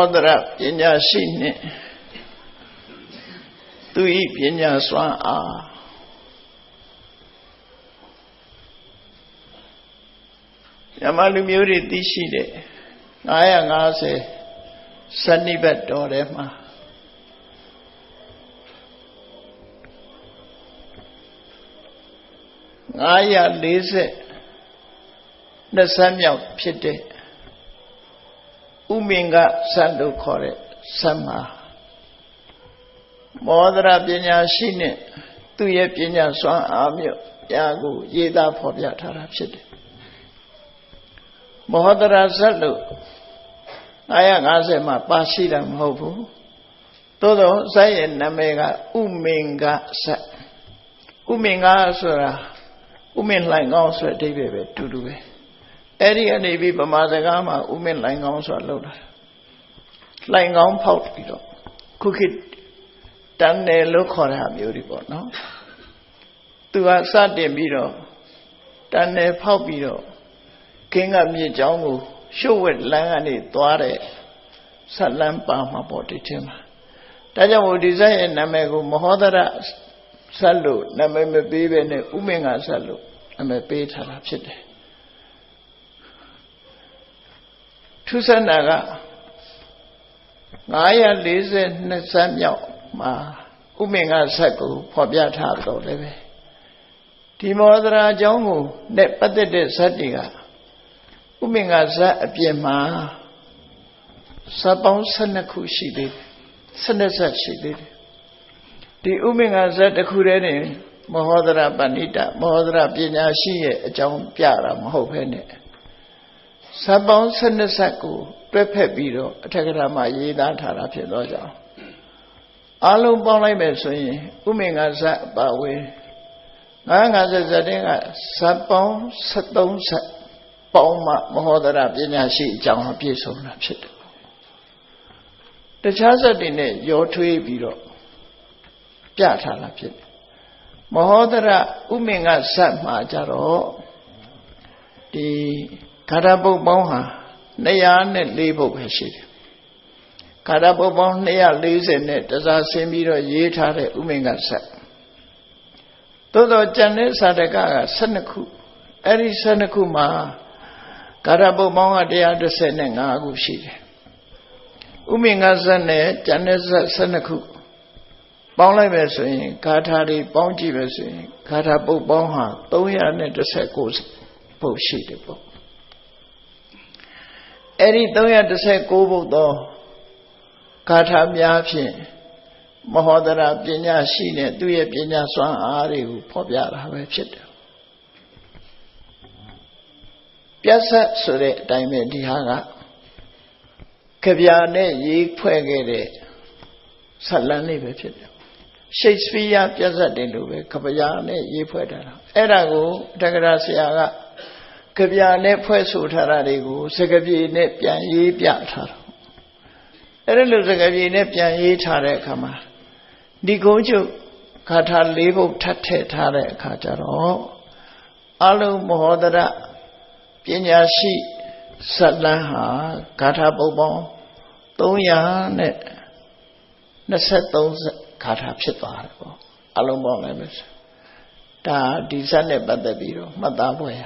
ဟောဒရပညာရှိနှင့်သူဤပညာစွမ်းအားယမလူမျိုးတွေသိရှိတဲ့950စနိဘတ်တော်ထဲမှာ940နှစ်ဆန်းမြောက်ဖြစ်တဲ့ဥမင်္ဂဇတ်လို့ခေါ်တဲ့ဇတ်မှာမောဒရပညာရှိနဲ့သူ့ရဲ့ပညာစွမ်းအားမျိုးရာကိုရေးသားဖော်ပြထားတာဖြစ်တယ်မောဒရဇတ်လို့950မှာပါရှိတာမဟုတ်ဘူးသို့တော့ဇတ်ရဲ့နာမည်ကဥမင်္ဂဇတ်ဥမင်္ဂဆိုတာဥမင်လှိုင်ကောင်းဆိုတဲ့အဓိပ္ပာယ်ပဲတူတူပဲအဲ့ဒီအနေပြီးဗမာစကားမှာဥမင်လှိုင်ကောင်းဆိုတာလောက်တာလှိုင်ကောင်းဖောက်ပြီးတော့ခုခေတ်တန်တယ်လို့ခေါ်တာမျိုးတွေပေါ့နော်သူကစတင်ပြီးတော့တန်တယ်ဖောက်ပြီးတော့ခင်းကမြေကြောင်းကိုရှုပ်ဝက်လမ်းကနေသွားတဲ့ဆက်လမ်းပါမှာပေါ့ဒီထဲမှာဒါကြောင့်မို့ဒီဇတ်ရဲ့နာမည်ကိုမဟောဒရဇတ်လို့နာမည်မပေးဘဲနဲ့ဥမင်္ဂဇတ်လို့နာမည်ပေးထားတာဖြစ်တယ်ထူးဆန်းတာက942ဇတ်မြောက်မှာဥမင်္ဂဇတ်ကိုဖော်ပြထားတော့လည်းပဲဒီမောဒရာအကြောင်းကိုနဲ့ပတ်သက်တဲ့ဇတ်တွေကဥမင်္ဂဇတ်အပြင်မှာဇတ်ပေါင်း12ခုရှိသေးတယ်12ဇတ်ရှိသေးတယ်ဒီဥမင်္ဂဇတ်တစ်ခုတည်းနဲ့မဟောဒရပဏိတမဟောဒရပညာရှိရဲ့အကြောင်းပြတာမဟုတ်ဘဲနဲ့ဇတ်ပေါင်း12ဇတ်ကိုတွဲဖက်ပြီးတော့အထက်ကရာမှာရေးသားထားတာဖြစ်တော့ကြောင်းအလုံးပေါင်းလိုက်မယ်ဆိုရင်ဥမင်္ဂဇတ်အပါဝင်950ဇတ်တဲ့ကဇတ်ပေါင်း73ဇတ်ပေါင်းမှမဟောဒရပညာရှိအကြောင်းအပြည့်စုံတာဖြစ်တယ်တခြားဇတ်တွေနဲ့ရောထွေးပြီးတော့ပြထားတာဖြစ်တယ်မဟောဒရဥမင်္ဂဇတ်မှာကြတော့ဒီဂါထာပုဒ်ပေါင်းဟာ204ပုဒ်ပဲရှိတယ်ဂါထာပုဒ်ပေါင်း240နဲ့တစားဆင်းပြီးတော့ရေးထားတဲ့ဥမင်္ဂဇတ်သို့တော့ကျန်တဲ့စာတက12ခုအဲ့ဒီ12ခုမှာဂါထာပုဒ်ပေါင်းက135ခုရှိတယ်ဥမင်္ဂဇတ်နဲ့ကျန်တဲ့ဇတ်12ခုပေါင်းလိုက်ပဲဆိုရင်ဂါထာတွေပေါင်းကြည့်ပဲဆိုရင်ဂါထာပုဒ်ပေါင်းဟာ319ပုဒ်ရှိတယ်ပေါ့အဲ့ဒီ319ပုဒ်သောဂါထာများဖြင့်မဟောဒရပညာရှိတဲ့သူရဲ့ပညာစွမ်းအားတွေကိုဖော်ပြတာပဲဖြစ်တယ်ပြတ်ဆက်ဆိုတဲ့အတိုင်းပဲဒီဟာကကြပြနဲ့ရေးဖွဲ့ခဲ့တဲ့ဇာတ်လမ်းလေးပဲဖြစ်တယ်ရှိတ်စပီးယားပြတ်ဆက်တယ်လို့ပဲကြပြနဲ့ရေးဖွဲ့ထားတာအဲ့ဒါကိုတက္ကရာဆရာကကြပြနဲ့ဖွဲ့ဆိုထားတာတွေကိုစကားပြေနဲ့ပြန်ရေးပြထားတာအဲ့ဒါလို့စကားပြေနဲ့ပြန်ရေးထားတဲ့အခါမှာဒီကုန်းချုပ်ဂါထာ၄ပုဒ်ထပ်ထည့်ထားတဲ့အခါကျတော့အလုံးမဟောဒရပညာရှိဇတ်လမ်းဟာဂါထာပုဒ်ပေါင်း323ဂါထာဖြစ်သွားတယ်ပေါ့အလုံးပေါင်းလည်းပဲဒါဒီဇတ်နဲ့ပတ်သက်ပြီးတော့မှတ်သားဖို့ရ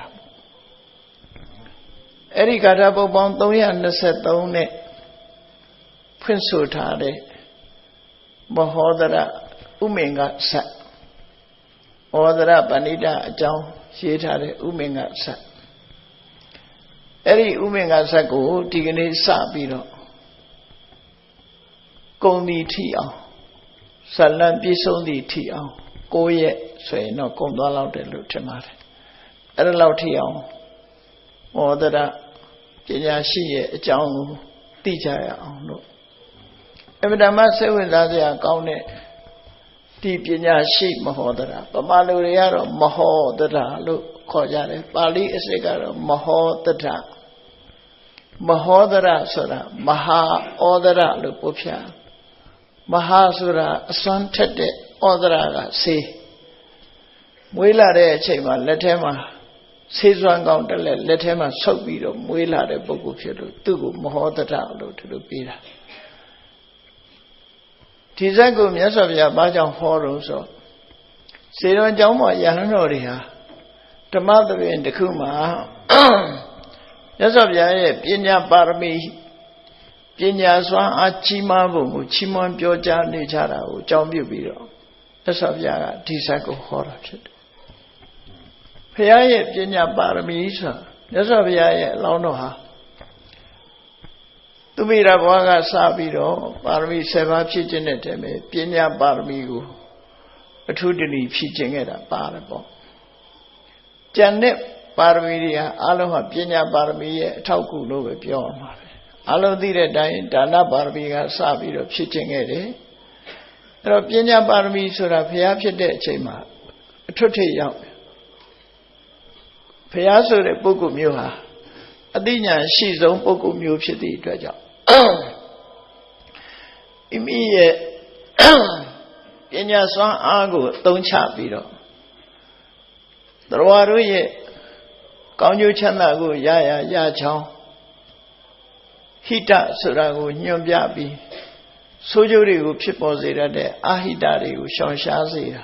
အဲ့ဒီဂါထာပုဒ်ပေါင်း323နဲ့ဖွင့်ဆိုထားတဲ့မဟောဒရဥမင်္ဂဇတ်မဟောဒရပဏိတအကြောင်းရေးထားတဲ့ဥမင်္ဂဇတ်အဲ့ဒီဥမင်္ဂဇတ်ကိုဒီကနေ့စပြီးတော့ကုံသည်ထီအောင်ဇတ်လံပြည့်စုံသည်ထီအောင်9ရက်ဆိုရင်တော့ကုံသွားလောက်တယ်လို့ထင်ပါတယ်အဲ့ဒါလောက်ထီအောင်မဟောဒရပညာရှိရဲ့အကြောင်းကိုသိကြရအောင်လို့အမှန်တမ်းစိတ်ဝင်စားစရာကောင်းတဲ့ဒီပညာရှိမဟောဒရဗမာလူတွေကတော့မဟောဒရလို့ခေါ်ကြတယ်ပါဠိအစစ်ကတော့မဟောဒရမဟောဒရဆိုတာမဟာဩဒရလို့ပုဖြာမဟာဆိုတာအစွမ်းထက်တဲ့ဩဒရကဆေးမွေးလာတဲ့အချိန်မှာလက်ထဲမှာဆေးစွမ်းကောင်းတက်လက်ထဲမှာဆုပ်ပြီးတော့မွေးလာတဲ့ပုဂ္ဂိုလ်ဖြစ်လို့သူ့ကိုမဟောဒရလို့ဒီလိုပေးတာ ဒီဇက်ကိုမြတ်စွာဘုရားဘာကြောင့်ဟောတော့ဆိုစေတော်ကျောင်းမှာယဟန်တော်တွေဟာဓမ္မသဘင်တစ်ခုမှာမြတ်စွာဘုရားရဲ့ပညာပါရမီပညာစွမ်းအားကြီးမားပုံကိုချီးမွမ်းပြောကြားနေကြတာကိုအကြောင်းပြုပြီးတော့မြတ်စွာဘုရားကဒီဇက်ကိုဟောတာဖြစ်တယ်ဘုရားရဲ့ပညာပါရမီဆိုတာမြတ်စွာဘုရားရဲ့အလောင်းတော်ဟာသူမိရဘွားကစပြီးတော့ပါရမီ7ပါးဖြည့်ခြင်းတဲ့တည်းမှာပညာပါရမီကိုအထူးတနည်းဖြည့်ခြင်းခဲ့တာပါတယ်ပေါ့ကျန်တဲ့ပါရမီတွေဟာအလုံးဟာပညာပါရမီရဲ့အထောက်အကူလို့ပဲပြောရမှာပဲအလုံးသိတဲ့အတိုင်းဒါနပါရမီကစပြီးတော့ဖြည့်ခြင်းခဲ့တယ်အဲ့တော့ပညာပါရမီဆိုတာဘုရားဖြစ်တဲ့အချိန်မှာအထွတ်ထိပ်ရောက်တယ်ဘုရားဆိုတဲ့ပုဂ္ဂိုလ်မျိုးဟာအသိဉာဏ်ရှိဆုံးပုဂ္ဂိုလ်မျိုးဖြစ်သည့်အတွက်ကြောင့်မိမိရဲ့ပညာစွမ်းအားကိုအသုံးချပြီးတော့တရားတို့ရဲ့ကောင်းကျိုးချမ်းသာကိုရချောင်းဟိတဆိုတာကိုညွှန်ပြပြီးဆိုးကျိုးတွေကိုဖြစ်ပေါ်စေတတ်တဲ့အာဟိတတွေကိုရှောင်ရှားစေတာ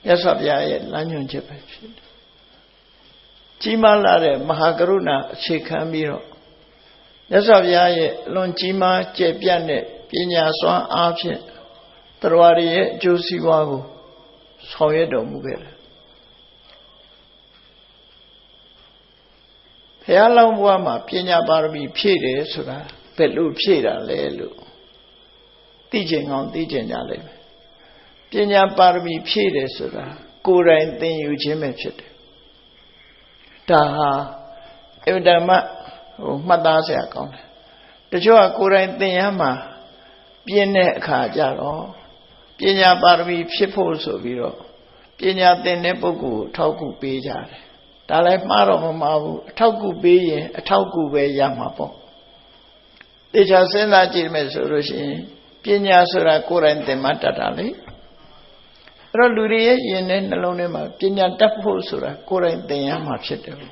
မြတ်စွာဘုရားရဲ့လမ်းညွှန်ချက်ပဲဖြစ်တယ်ကြီးမားလာတဲ့မဟာကရုဏာအခြေခံပြီးတော့မြတ်စွာဘုရားရဲ့အလွန်ကြီးမားကျယ်ပြန့်တဲ့ပညာစွမ်းအားဖြင့်တရားတွေရဲ့အကျိုးစီးပွားကိုဆောင်ရွက်တော်မူခဲ့တယ်ဘုရားလောင်းဘဝမှာပညာပါရမီဖြည့်တယ်ဆိုတာဘယ်လိုဖြည့်တာလဲလို့သိချင်အောင်သိချင်ကြလိမ့်မယ်ပညာပါရမီဖြည့်တယ်ဆိုတာကိုယ်တိုင်သင်ယူခြင်းပဲဖြစ်တယ်ဒါဟာအဗ္ဗဓမ္မမှတ်သားစရာကောင်းတယ်တချို့ကကိုယ်တိုင်သင်ရမှာပြင်းတဲ့အခါကျတော့ပညာပါရမီဖြစ်ဖို့ဆိုပြီးတော့ပညာသင်တဲ့ပုဂ္ဂိုလ်ကိုထောက်ကူပေးကြတယ်ဒါလည်းမှားတော့မမှားဘူးအထောက်ကူပေးရင်အထောက်ကူပဲရမှာပေါ့တေချာစဉ်းစားကြည့်မယ်ဆိုလို့ရှိရင်ပညာဆိုတာကိုယ်တိုင်သင်မှတတ်တာလေအဲ့တော့လူတွေရဲ့ယင်တဲ့နှလုံးထဲမှာပညာတတ်ဖို့ဆိုတာကိုယ်တိုင်သင်ရမှာဖြစ်တယ်အဲ့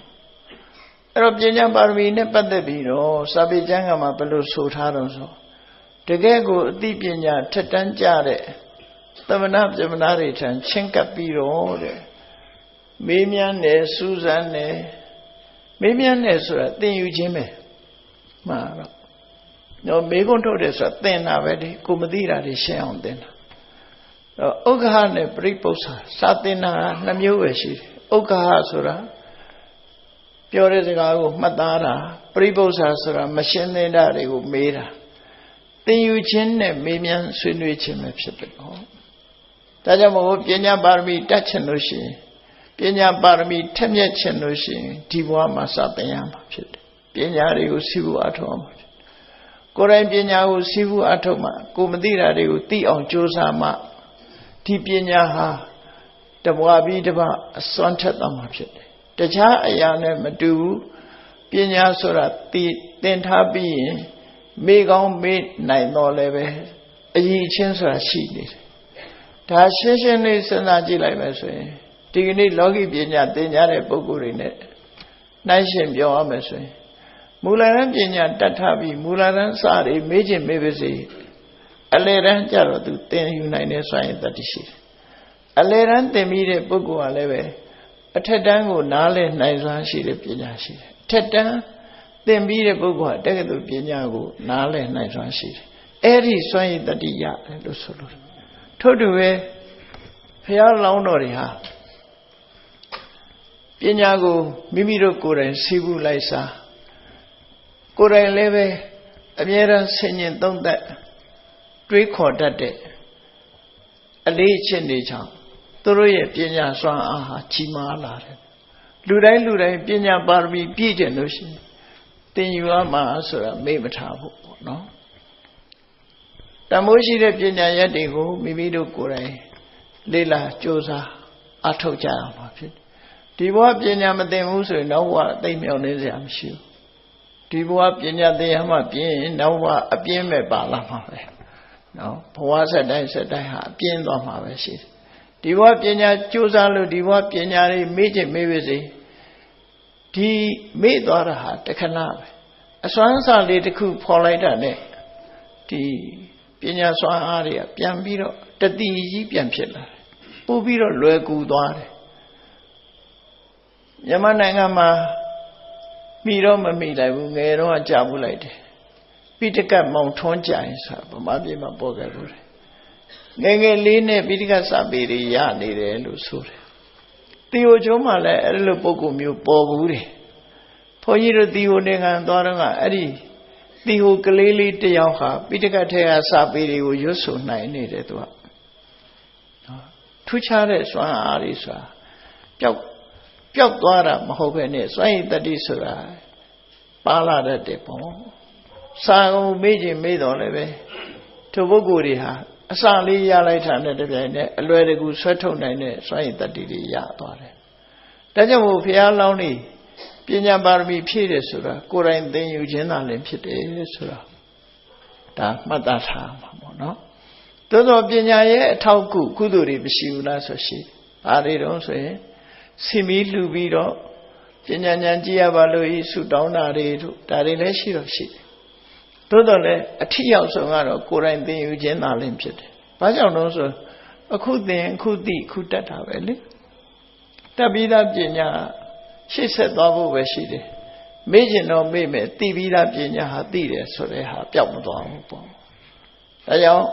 တော့ပညာပါရမီနဲ့ပတ်သက်ပြီးတော့စာပေကျမ်းကမှာဘယ်လိုဆိုထားတော့ဆိုတကယ်ကိုအသိပညာထက်တန်းကြတဲ့သမဏဗြဟ္မဏတွေထံချင်းကပ်ပြီးတော့တဲ့မေးမြန်းတယ်စူးစမ်းတယ်မေးမြန်းတယ်ဆိုတာသင်ယူခြင်းပဲမှန်တော့မေးခွန်းထုတ်တယ်ဆိုတာသင်တာပဲဒီကိုမသိတာတွေရှင်းအောင်သင်တာဥက္ခဟနဲ့ပရိပု္ပ္ပာစာသင်တာ2မျိုးပဲရှိတယ်ဥက္ခဟဆိုတာပြောတဲ့စကားကိုမှတ်သားတာပရိပု္ပ္ပာဆိုတာမရှင်းသင်တာတွေကိုမေးတာသင်ယူခြင်းနဲ့မေးမြန်းဆွေးနွေးခြင်းပဲဖြစ်တယ်ဟောဒါကြောင့်မို့ပညာပါရမီတတ်ချင်လို့ရှိရင်ပညာပါရမီထက်မြက်ချင်လို့ရှိရင်ဒီဘဝမှာစသင်ရမှာဖြစ်တယ်ပညာတွေကိုစီးပူးအထောက်အောင်ကိုယ်တိုင်ပညာကိုစီးပူးအထောက်မှကိုမသိတာတွေကိုသိအောင်ကြိုးစားမှဒီပညာဟာတဘွားပြီးတပတ်အစွမ်းထက်သွားမှာဖြစ်တယ်တခြားအရာနဲ့မတူဘူးပညာဆိုတာသင်ထားပြီးရင်မေ့ကောင်းမေ့နိုင်တော့လည်းပဲအရည်အချင်းဆိုတာရှိနေတယ်ဒါရှင်းရှင်းလေးစဉ်းစားကြည့်လိုက်မယ်ဆိုရင်ဒီကနေ့လောကီပညာသင်ကြားတဲ့ပုဂ္ဂိုလ်တွေနဲ့နှိုင်းယှဉ်ပြောရမယ်ဆိုရင်မူလတန်းပညာတတ်ထားပြီးမူလတန်းစတွေမေ့ခြင်းမေ့ပါစေအလယ်တန်းကျတော့သူသင်ယူနိုင်တဲ့စွမ်းရည်တတ်ရှိတယ်အလယ်တန်းသင်ပြီးတဲ့ပုဂ္ဂိုလ်ကလည်းပဲအထက်တန်းကိုနားလည်နိုင်စွမ်းရှိတဲ့ပညာရှိတယ်အထက်တန်းသင်ပြီးတဲ့ပုဂ္ဂိုလ်ကတက္ကသိုလ်ပညာကိုနားလည်နိုင်စွမ်းရှိတယ်အဲ့ဒီစွမ်းရည်တတိရတယ်လို့ဆိုလို့ထို့တူပဲဘုရားလောင်းတော်တွေဟာပညာကိုမိမိတို့ကိုယ်တိုင်စီးပူးလိုက်စားကိုယ်တိုင်လည်းပဲအမြဲတမ်းဆင်ញင်သုံးသပ်တွေးခေါ်တတ်တဲ့အလေးအကျင့်တွေကြောင့်သူတို့ရဲ့ပညာစွမ်းအားဟာကြီးမားလာတယ်လူတိုင်းပညာပါရမီပြည့်ကျင်လို့ရှိရင်သင်ယူရမှာဆိုတာမေ့မထားဖို့ပေါ့နော်တမိုးရှိတဲ့ပညာရက်တွေကိုမိမိတို့ကိုယ်တိုင်လေ့လာကြိုးစားအထောက်ကြရမှာဖြစ်ဒီဘဝပညာမသင်ဘူးဆိုရင်နောက်ဘဝအသိမြောက်နေစရာမရှိဘူးဒီဘဝပညာသင်ရမှပြင်းနောက်ဘဝအပြင်းမဲ့ပါလာမှာပဲနော်ဘဝဆက်တိုင်းဟာအပြင်းသွားမှာပဲရှိတယ်ဒီဘဝပညာကြိုးစားလို့ဒီဘဝပညာတွေမေ့ခြင်းမေ့ပါစေဒီမေ့သွားတာဟာတခဏပဲအစွမ်းစားလေးတစ်ခုဖော်လိုက်တာနဲ့ဒီ ပညာစွမ်းအားတွေကပြန်ပြီးတော့တတိကြီးပြန်ဖြစ်လာတယ်ပို့ပြီးတော့လွယ်ကူသွားတယ်မြန်မာနိုင်ငံမှာမိတော့မမိလိုက်ဘူးငယ်တော့ကြာဘူးလိုက်တယ်ပိဋကတ်မောင်ထွန်းကြရင်ဆိုဗမာပြည်မှာပေါ်ခဲ့ဘူးငယ်ငယ်လေးနဲ့ပိဋကတ်စာပေတွေရနေတယ်လို့ဆိုတယ်တီဟိုကျုံးမှာလည်းအဲ့လိုပုံကူမျိုးပေါ်ဘူးတယ်ဘုန်းကြီးတို့တီဟိုနေငံသွားတော့ကအဲ့ဒီတီဟိုကလေးလေးတယောက်ဟာပိဋကတ်ထဲကစာပေတွေကိုရွတ်ဆိုနိုင်နေတယ်သူကထူးခြားတဲ့စွမ်းအားတွေဆိုတာပျောက်သွားတာမဟုတ်ပဲနဲ့စွမ်းရည်တတိဆိုတာပါလာတတ်တယ်ပေါ့စာကုန်မေ့ခြင်းမေ့တော်လည်းပဲသူပုဂ္ဂိုလ်တွေဟာအစလေးရလိုက်တာနဲ့တပြိုင်နက်အလွယ်တကူဆွဲထုတ်နိုင်တဲ့စွမ်းရည်တတိတွေရသွားတယ်ဒါကြောင့်မို့ဘုရားလောင်းနေပညာပါရမီဖြည့်တယ်ဆိုတာကိုယ်တိုင်သင်ယူခြင်းသာလည်းဖြစ်တယ်ဆိုတာဒါမှတ်သားထားမှာပေါ့နော်သို့သောပညာရဲ့အထောက်အကူကုသိုလ်တွေမရှိဘူးလားဆိုရှိဘာတွေတုံးဆိုရင်စီမီလှူပြီးတော့ပညာဉာဏ်ကြည့်ရပါလို့ဤဆုတောင်းတာတွေတို့ဒါတွေလည်းရှိတော့ရှိတယ်သို့တော်လည်းအထီးရောက်ဆုံးကတော့ကိုယ်တိုင်သင်ယူခြင်းသာလည်းဖြစ်တယ်ဘာကြောင့်လို့ဆိုအခုသင်အခုသိအခုတတ်တာပဲလေတတ်ပြီးသားပညာရှေ့ဆက်သွားဖို့ပဲရှိတယ်မေ့ကျင်တော့မေ့မယ်သိပြီးသားပညာဟာသိတယ်ဆိုတဲ့ဟာပျောက်မသွားဘူးပေါ့ဒါကြောင့်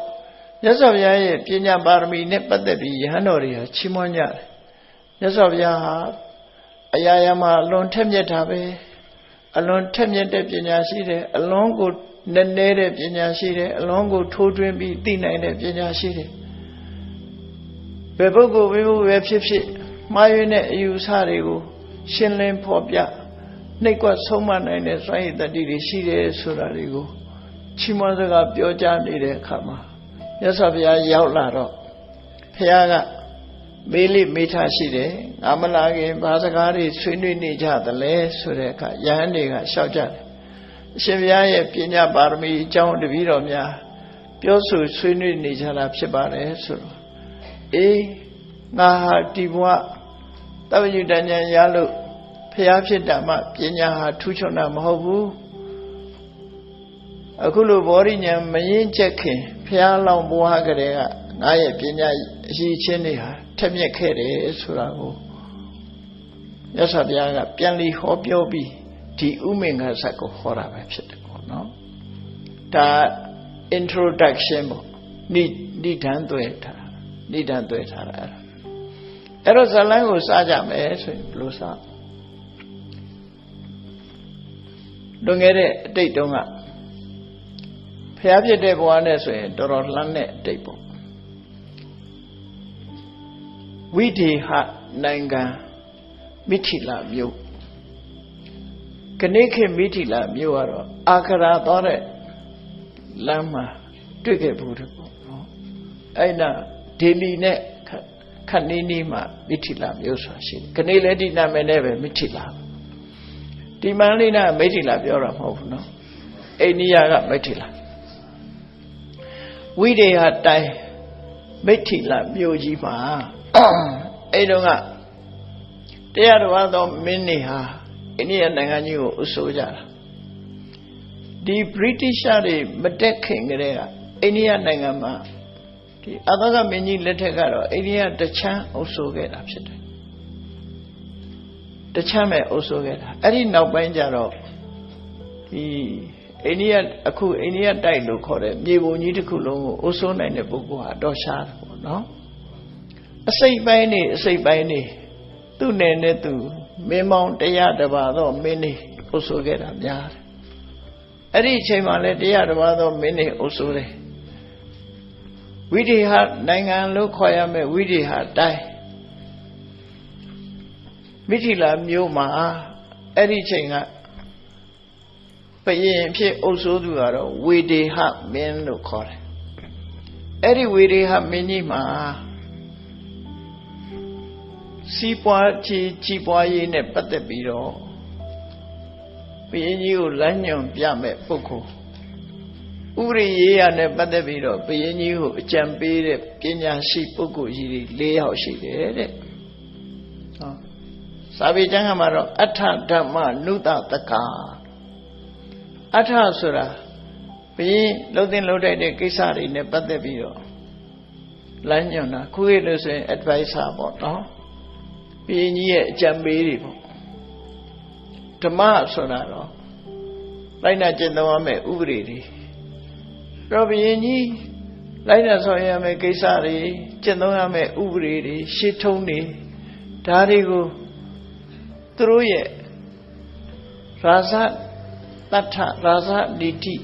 မြတ်စွာဘုရားရဲ့ပညာပါရမီနဲ့ပတ်သက်ပြီးယဟန်တော်တွေဟာချီးမွမ်းကြတယ်မြတ်စွာဘုရားဟာအရာရာမှာအလွန်ထက်မြက်တာပဲအလွန်ထက်မြက်တဲ့ပညာရှိတယ်အလွန်ကိုနည်းနည်းတဲ့ပညာရှိတယ်အလွန်ကိုထိုးထွင်းပြီးသိနိုင်တဲ့ပညာရှိတယ်ဘယ်ပုဂ္ဂိုလ်ပဲဖြစ်ဖြစ်မှားယွင်းတဲ့အယူဆတွေကိုရှင်းလင်းဖော်ပြနှိပ်ကွက်ဆုံးမနိုင်တဲ့စွမ်းရည်တတ္တိတွေရှိတယ်ဆိုတာတွေကိုချီးမွမ်းစကားပြောကြားနေတဲ့အခါမှာမြတ်စွာဘုရားရောက်လာတော့ဘုရားကမေးလိမေးထားရှိတယ်ငါမလာခင်ဘာစကားတွေဆွေးနွေးနေကြသလဲဆိုတဲ့အခါယဟန်တွေကလျှောက်ကြတယ်အရှင်ဘုရားရဲ့ပညာပါရမီအကြောင်းတပည့်တော်များပြောဆိုဆွေးနွေးနေကြတာဖြစ်ပါတယ်ဆိုတော့အေးငါဟာဒီဘဝတပ္ပညုတဉာဏ်ရလို့ဘုရားဖြစ်တာမှပညာဟာထူးချွန်တာမဟုတ်ဘူးအခုလိုဘောဓိဉာဏ်မရင်ချက်ခင်ဘုရားလောင်းဘဝကလေးကငါရဲ့ပညာအရှိချင်းတွေဟာထက်မြက်ခဲ့တယ်ဆိုတာကိုမြတ်စွာဘုရားကပြန်လီဟောပြောပြီးဒီဥမင်္ဂဇတ်ကိုဟောတာပဲဖြစ်တယ်ပေါ့နော်ဒါ introduction ပေါ့နိဒန်းသွဲထားတာအဲ့တော့ဇာလန်းကိုစကြမယ်ဆိုရင်ဘယ်လိုစလွန်ခဲ့တဲ့အတိတ်တုန်းကဖျားဖြစ်တဲ့ဘဝနဲ့ဆိုရင်တော်တော်လှမ်းတဲ့အတိတ်ပေါ့ဝိဒေဟနိုင်ငံမိထီလာမြို့ကနေ့ခေတ်မိထီလာမြို့ကတော့အာခရာသွားတဲ့လမ်းမှာတွေ့ခဲ့ဘူးတယ်ပေါ့နော်အဲ့ဒါဒေလီနဲ့ခတ်နီးနီးမှာမိထီလာမြို့ဆိုတာရှိတယ်ခနေ့လည်းဒီနာမည်နဲ့ပဲမိထီလာဒီမန္တလေးကမိထီလာပြောတာမဟုတ်ဘူးနော်အိန္ဒိယကမိထီလာဝိဒေဟတိုင်းမိထီလာမြို့ကြီးမှာအဲ့တုန်းကတရားတော်သောမင်းတွေဟာအိန္ဒိယနိုင်ငံကြီးကိုအုပ်စိုးကြတာဒီဗြိတိရှတွေမတက်ခင်ကတည်းကအိန္ဒိယနိုင်ငံမှာဒီအသောကမင်းကြီးလက်ထက်ကတော့အိန္ဒိယတချမ်းအုပ်စိုးခဲ့တာဖြစ်တယ်တချမ်းပဲအုပ်စိုးခဲ့တာအဲ့ဒီနောက်ပိုင်းကျတော့ဒီအိန္ဒိယအခုအိန္ဒိယတိုက်လို့ခေါ်တဲ့မြေပုံကြီးတစ်ခုလုံးကိုအုပ်စိုးနိုင်တဲ့ပုဂ္ဂိုလ်ဟာတော့ရှားတယ်ပေါ့နော်အစိတ်ပိုင်းနေသူ့နယ်နဲ့သူမင်းမောင်100တပါသောမင်းတွေအုပ်စိုးခဲ့တာများတယ်အဲ့ဒီအချိန်မှာလည်း100တပါသောမင်းတွေအုပ်စိုးတယ်ဝိဒေဟနိုင်ငံလို့ခေါ်ရမယ်ဝိဒေဟတိုင်းမိထီလာမြို့မှာအဲ့ဒီအချိန်ကဘုရင်ဖြစ်အုပ်စိုးသူကတော့ဝေဒေဟမင်းလို့ခေါ်တယ်အဲ့ဒီဝေဒေဟမင်းကြီးမှာစီးပွားကြီးပွားရေးနဲ့ပတ်သက်ပြီးတော့ဘုရင်ကြီးကိုလမ်းညွှန်ပြမဲ့ပုဂ္ဂိုလ်ဥပရိရေးရနဲ့ပတ်သက်ပြီးတော့ဘုရင်ကြီးကိုအကြံပေးတဲ့ပညာရှိပုဂ္ဂိုလ်ကြီးတွေ4ယောက်ရှိတယ်တဲ့ဟောစာပေကျမ်းမှာတော့အဋ္ဌဓမ္မနုတတက္ကာအဋ္ဌဆိုတာ ဘုရင်လှုပ်တဲ့ကိစ္စတွေနဲ့ပတ်သက်ပြီးတော့လမ်းညွှန်တာခုခေတ်လို့ဆိုရင် advisor ပေါ့နော်ဘုရင်ကြီးရဲ့အကြံပေးတွေပေါ့ဓမ္မဆိုတာတော့လိုက်နာကျင့်သုံးရမယ့်ဥပဒေတွေတော့ဘုရင်ကြီးလိုက်နာဆောင်ရမယ့်ကိစ္စတွေကျင့်သုံးရမယ့်ဥပဒေတွေရှေ့ထုံးတွေဒါတွေကိုသူတို့ရဲ့ရာဇတတ္ထရာဇနိတိ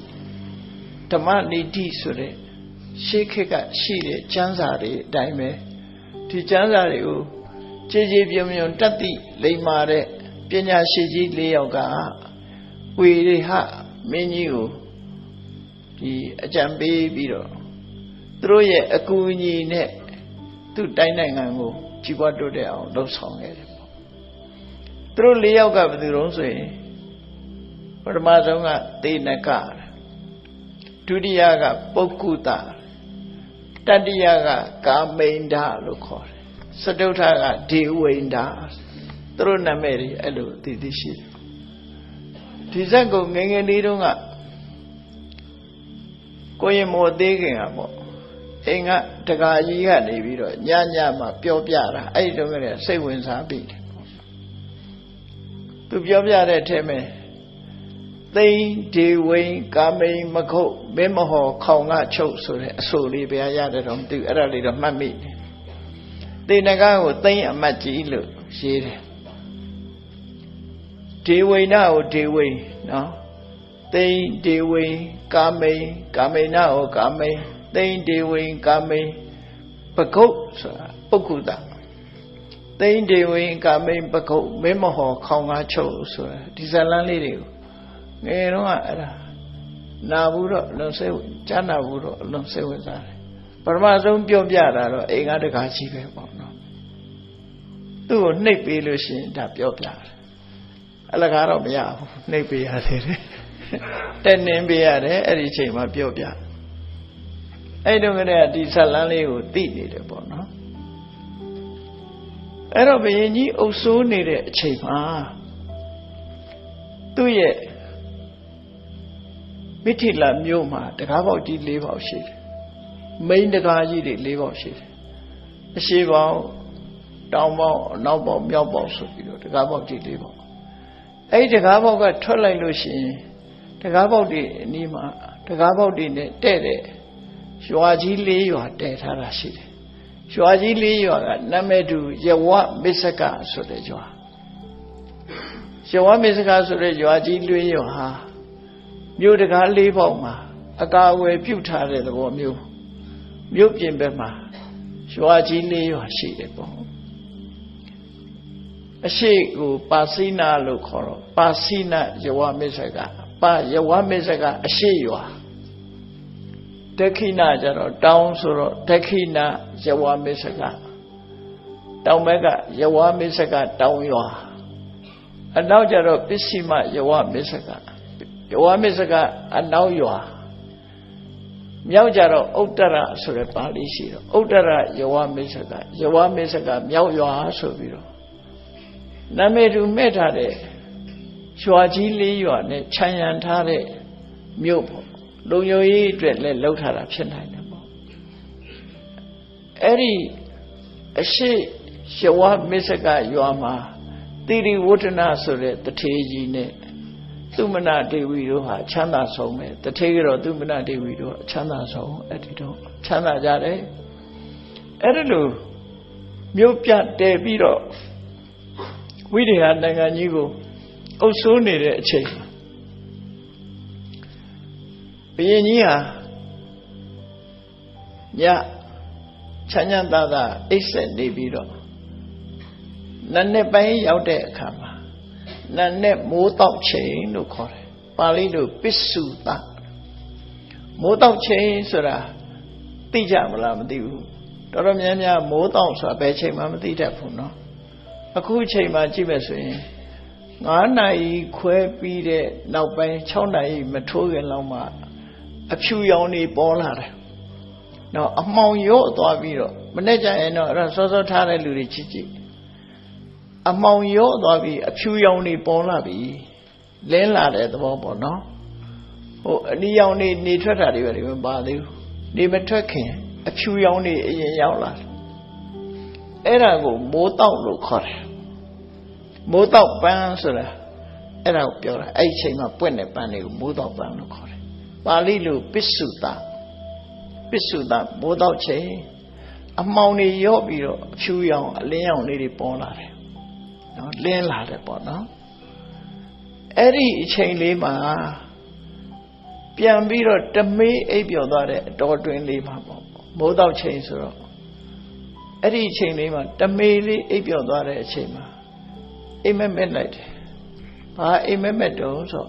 ဓမ္မနိတိဆိုတဲ့ရှေးခေတ်ကရှိတဲ့ကျမ်းစာတွေအတိုင်းပဲဒီကျမ်းစာတွေကိုကြည်ကြည်ပြုံပြုံတတ်သိလိမ္မာတဲ့ပညာရှိကြီး၄ယောက်ကဝေရိဟမင်းကြီးကိုဒီအကြံပေးပြီးတော့သူတို့ရဲ့အကူအညီနဲ့သူ့တိုင်းနိုင်ငံကိုကြီးပွားတိုးတက်အောင်လှုပ်ဆောင်ခဲ့တယ်ပေါ့သူတို့၄ယောက်ကဘယ်သူတုံးဆိုရင်ပထမဆုံးကသေနကဒုတိယကပုဂ္ကုတတတိယကကာမိန္ဒလို့ခေါ်တယ်စတုထကဒေဝိန္ဒသူတို့နာမည်တွေအဲ့လိုသိသိရှိတယ်ဒီဇက်ကိုငယ်ငယ်လေးတုန်းကကိုရင်မောသေးခင်ကပေါ့အိမ်ကတကာကြီးကနေပြီးတော့ညမှပြောပြတာအဲ့ဒီတုန်းကလည်းစိတ်ဝင်စားပြီသူပြောပြတဲ့အထက်မှာသိန်းဒေဝိန်ကာမိန်မခုတ်မင်းမဟောခေါင်ကချုပ်ဆိုတဲ့အဆိုလေးဘယ်ရရတယ်တော့မသိဘူးအဲ့ဒါလေးတော့မှတ်မိတယ်သေနကကိုသိန်းအမတ်ကြီးလို့ရေးတယ်ဒေဝိနကိုဒေဝိန်နော်သိန်းဒေဝိန်ကာမိန်ကာမိနကိုကာမိန်သိန်းဒေဝိန်ကာမိန်ပကုတ်ဆိုတာပုဂ္ဂုတသိန်းဒေဝိန်ကာမိန်ပကုတ်မင်းမဟောခေါင်ကချုပ်ဆိုတာဒီဇလန်းလေးတွေကိုငယ်တော့အဲ့ဒါနာဘူးတော့အလုံးစိတ်ကြားနာဘူးတော့အလုံးစိတ်ဝင်စားတယ်ပထမဆုံးပြောပြတာတော့အိမ်ကတကားကြီးပဲပေါ့နော်သူ့ကိုနှိပ်ပေးလို့ရှိရင်ဒါပြောပြတယ်အလကားတော့မရဘူးနှိပ်ပေးရသေးတယ်တက်နှင်းပေးရတယ်အဲ့ဒီအချိန်မှာပြောပြအဲ့တုန်းကတည်းကဒီဇလန်းလေးကိုသိနေတယ်ပေါ့နော်အဲ့တော့ဘုရင်ကြီးအုပ်စိုးနေတဲ့အချိန်မှာသူ့ရဲ့မိထီလာမြို့မှာတကားပေါက်ကြီး၄ပေါက်ရှိတယ်မိန်းတကားကြီးတွေ၄ပေါက်ရှိတယ်အရှိပေါက်တောင်ပေါက်အနောက်ပေါက်မြောက်ပေါက်ဆိုပြီးတော့တကားပေါက်ကြီး၄ပေါက်အဲ့ဒီတကားပေါက်ကထွက်လိုက်လို့ရှိရင်တကားပေါက်တွေအနီးမှာတကားပေါက်တွေနဲ့တဲ့တဲ့ရွာကြီး၄ရွာတည်ထားတာရှိတယ်ရွာကြီး၄ရွာကနာမည်တူယဝမစ္စကဆိုတဲ့ရွာယဝမစ္စကဆိုတဲ့ရွာကြီး၄ရွာဟာမြို့တကား၄ပေါက်မှာအကာအကွယ်ပြုထားတဲ့သဘောမျိုးမြို့ပြင်ဘက်မှာရွာကြီး၄ရွာရှိတယ်ပေါ့အရှိကိုပါစိနာလို့ခေါ်တော့ပါစိနာယဝမစ္စကပါယဝမစ္စကအရှိရွာဒက္ခိဏကျတော့တောင်ဆိုတော့ဒက္ခိဏယဝမစ္စကတောင်ဘက်ကယဝမစ္စကတောင်ရွာအနောက်ကျတော့ပစ္စည်းမယဝမစ္စကယဝမစ္စကအနောက်ရွာမြောက်ကြတော့ဥတ္တရဆိုတဲ့ပါဠိရှိတော့ဥတ္တရယဝမစ္စကမြောက်ရွာဆိုပြီးတော့နာမည်တူမဲ့ထားတဲ့ရွာကြီး၄ရွာနဲ့ခြံရံထားတဲ့မြို့ပေါ့လုံခြုံရေးအတွက်လည်းလှုပ်ထားတာဖြစ်နိုင်တယ်ပေါ့အဲ့ဒီအရှိယဝမစ္စကရွာမှာတိရိဝဋ္ဌနာဆိုတဲ့တထေကြီးနဲ့သုမနာဒေဝီတို့ဟာချမ်းသာဆုံးပဲတထေကတော့သုမနာဒေဝီတို့ချမ်းသာဆုံးအဲ့ဒီတော့ချမ်းသာကြတယ်အဲ့ဒါလို့မြို့ပြတည်ပြီးတော့ဝိရိယနိုင်ငံကြီးကိုအုပ်စိုးနေတဲ့အချိန်ဘုရင်ကြီးဟာညချမ်းချမ်းသာသာအိပ်စက်နေပြီးတော့နတ်နဲ့ပိုင်းရောက်တဲ့အခါမှာနတ်နဲ့မိုးတောက်ချိန်လို့ခေါ်တယ်ပါဠိလိုပစ္စုတမိုးတောက်ချိန်ဆိုတာသိကြမလားမသိဘူးတော်တော်များများမိုးတောက်ဆိုတာဘယ်ချိန်မှမသိတတ်ဘူးเนาะအခုချိန်မှာကြည့်မယ်ဆိုရင်9နာရီခွဲပြီးတဲ့နောက်ပိုင်း6နာရီမထိုးခင်လောက်မှအဖြူရောင်တွေပေါ်လာတယ်။နော်အမှောင်ရော့သွားပြီးတော့မနေ့ကျရင်တော့အဲ့ဒါစောစောထားတဲ့လူတွေကြည့်အမှောင်ရော့သွားပြီးအဖြူရောင်တွေပေါ်လာပြီလင်းလာတဲ့သဘောပေါ့နော်။ဟ အနီရောင်နေထွက်တာတွေပဲဒီမပါသေးဘူးနေမထွက်ခင်အဖြူရောင်နေအရင်ရောက်လာတယ်အဲ့ဒါကိုမိုးတောက်လို့ခေါ်တယ်မိုးတောက်ပန်းဆိုတာအဲ့ဒါကိုပြောတာအဲ့ဒီချိန်မှာပွင့်တဲ့ပန်းတွေကိုမိုးတောက်ပန်းလို့ခေါ်တယ်ပါဠိလိုပစ္စုတမိုးတောက်ချိန်အမှောင်တွေရော့ပြီးတော့အဖြူရောင်အလင်းရောင်လေးတွေပေါ်လာတယ်နော်လင်းလာတယ်ပေါ့နော်အဲ့ဒီအချိန်လေးမှာပြန်ပြီးတော့တမေးအိပ်ပျော်သွားတဲ့အတော်တွင်လေးမှာပေါ့မိုးတောက်ချိန်ဆိုတော့အဲ့ဒီအချိန်လေးမှာတမေးလေးအိပ်ပျော်သွားတဲ့အချိန်မှာအိမ်မက်လိုက်တယ်ဘာအိမ်မက်တော့ဆို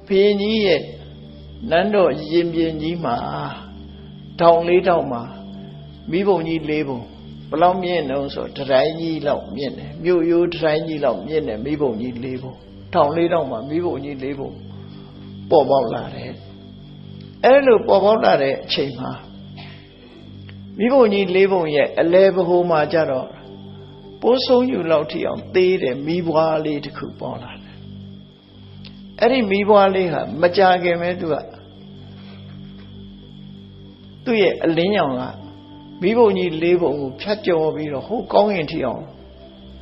ဘုရင်ကြီးရဲ့နန်းတော်ရင်ပြင်ကြီးမှာတောင်လေးတောင်မှာမိဘုံကြီး၄ဘုံဘယ်လောက်မြင့်တော့ဆိုတတိုင်းကြီးလောက်မြင့်တယ်မြို့ရိုးတတိုင်းကြီးလောက်မြင့်တယ်မိဘုံကြီး၄ဘုံတောင်လေးတောင်မှာမိဘုံကြီး၄ဘုံပေါ်ပေါက်လာတယ်အဲ့လိုပေါ်ပေါက်လာတဲ့အချိန်မှာမိဘုံကြီး၄ဘုံရဲ့အလဲဘဟုမှာကြတော့ပိုးဆုံးယူလောက်ထိအောင်သေးတယ်မိဘွားလေးတစ်ခုပေါ်လာတယ်အဲ့ဒီမိဘွားလေးဟာမကြခင်ပဲသူ့ရဲ့အလင်းရောင်ကမိဘုံကြီး၄ဘုံကိုဖြတ်ကျော်ပြီးတော့ဟိုကောင်းရင်ထိအောင်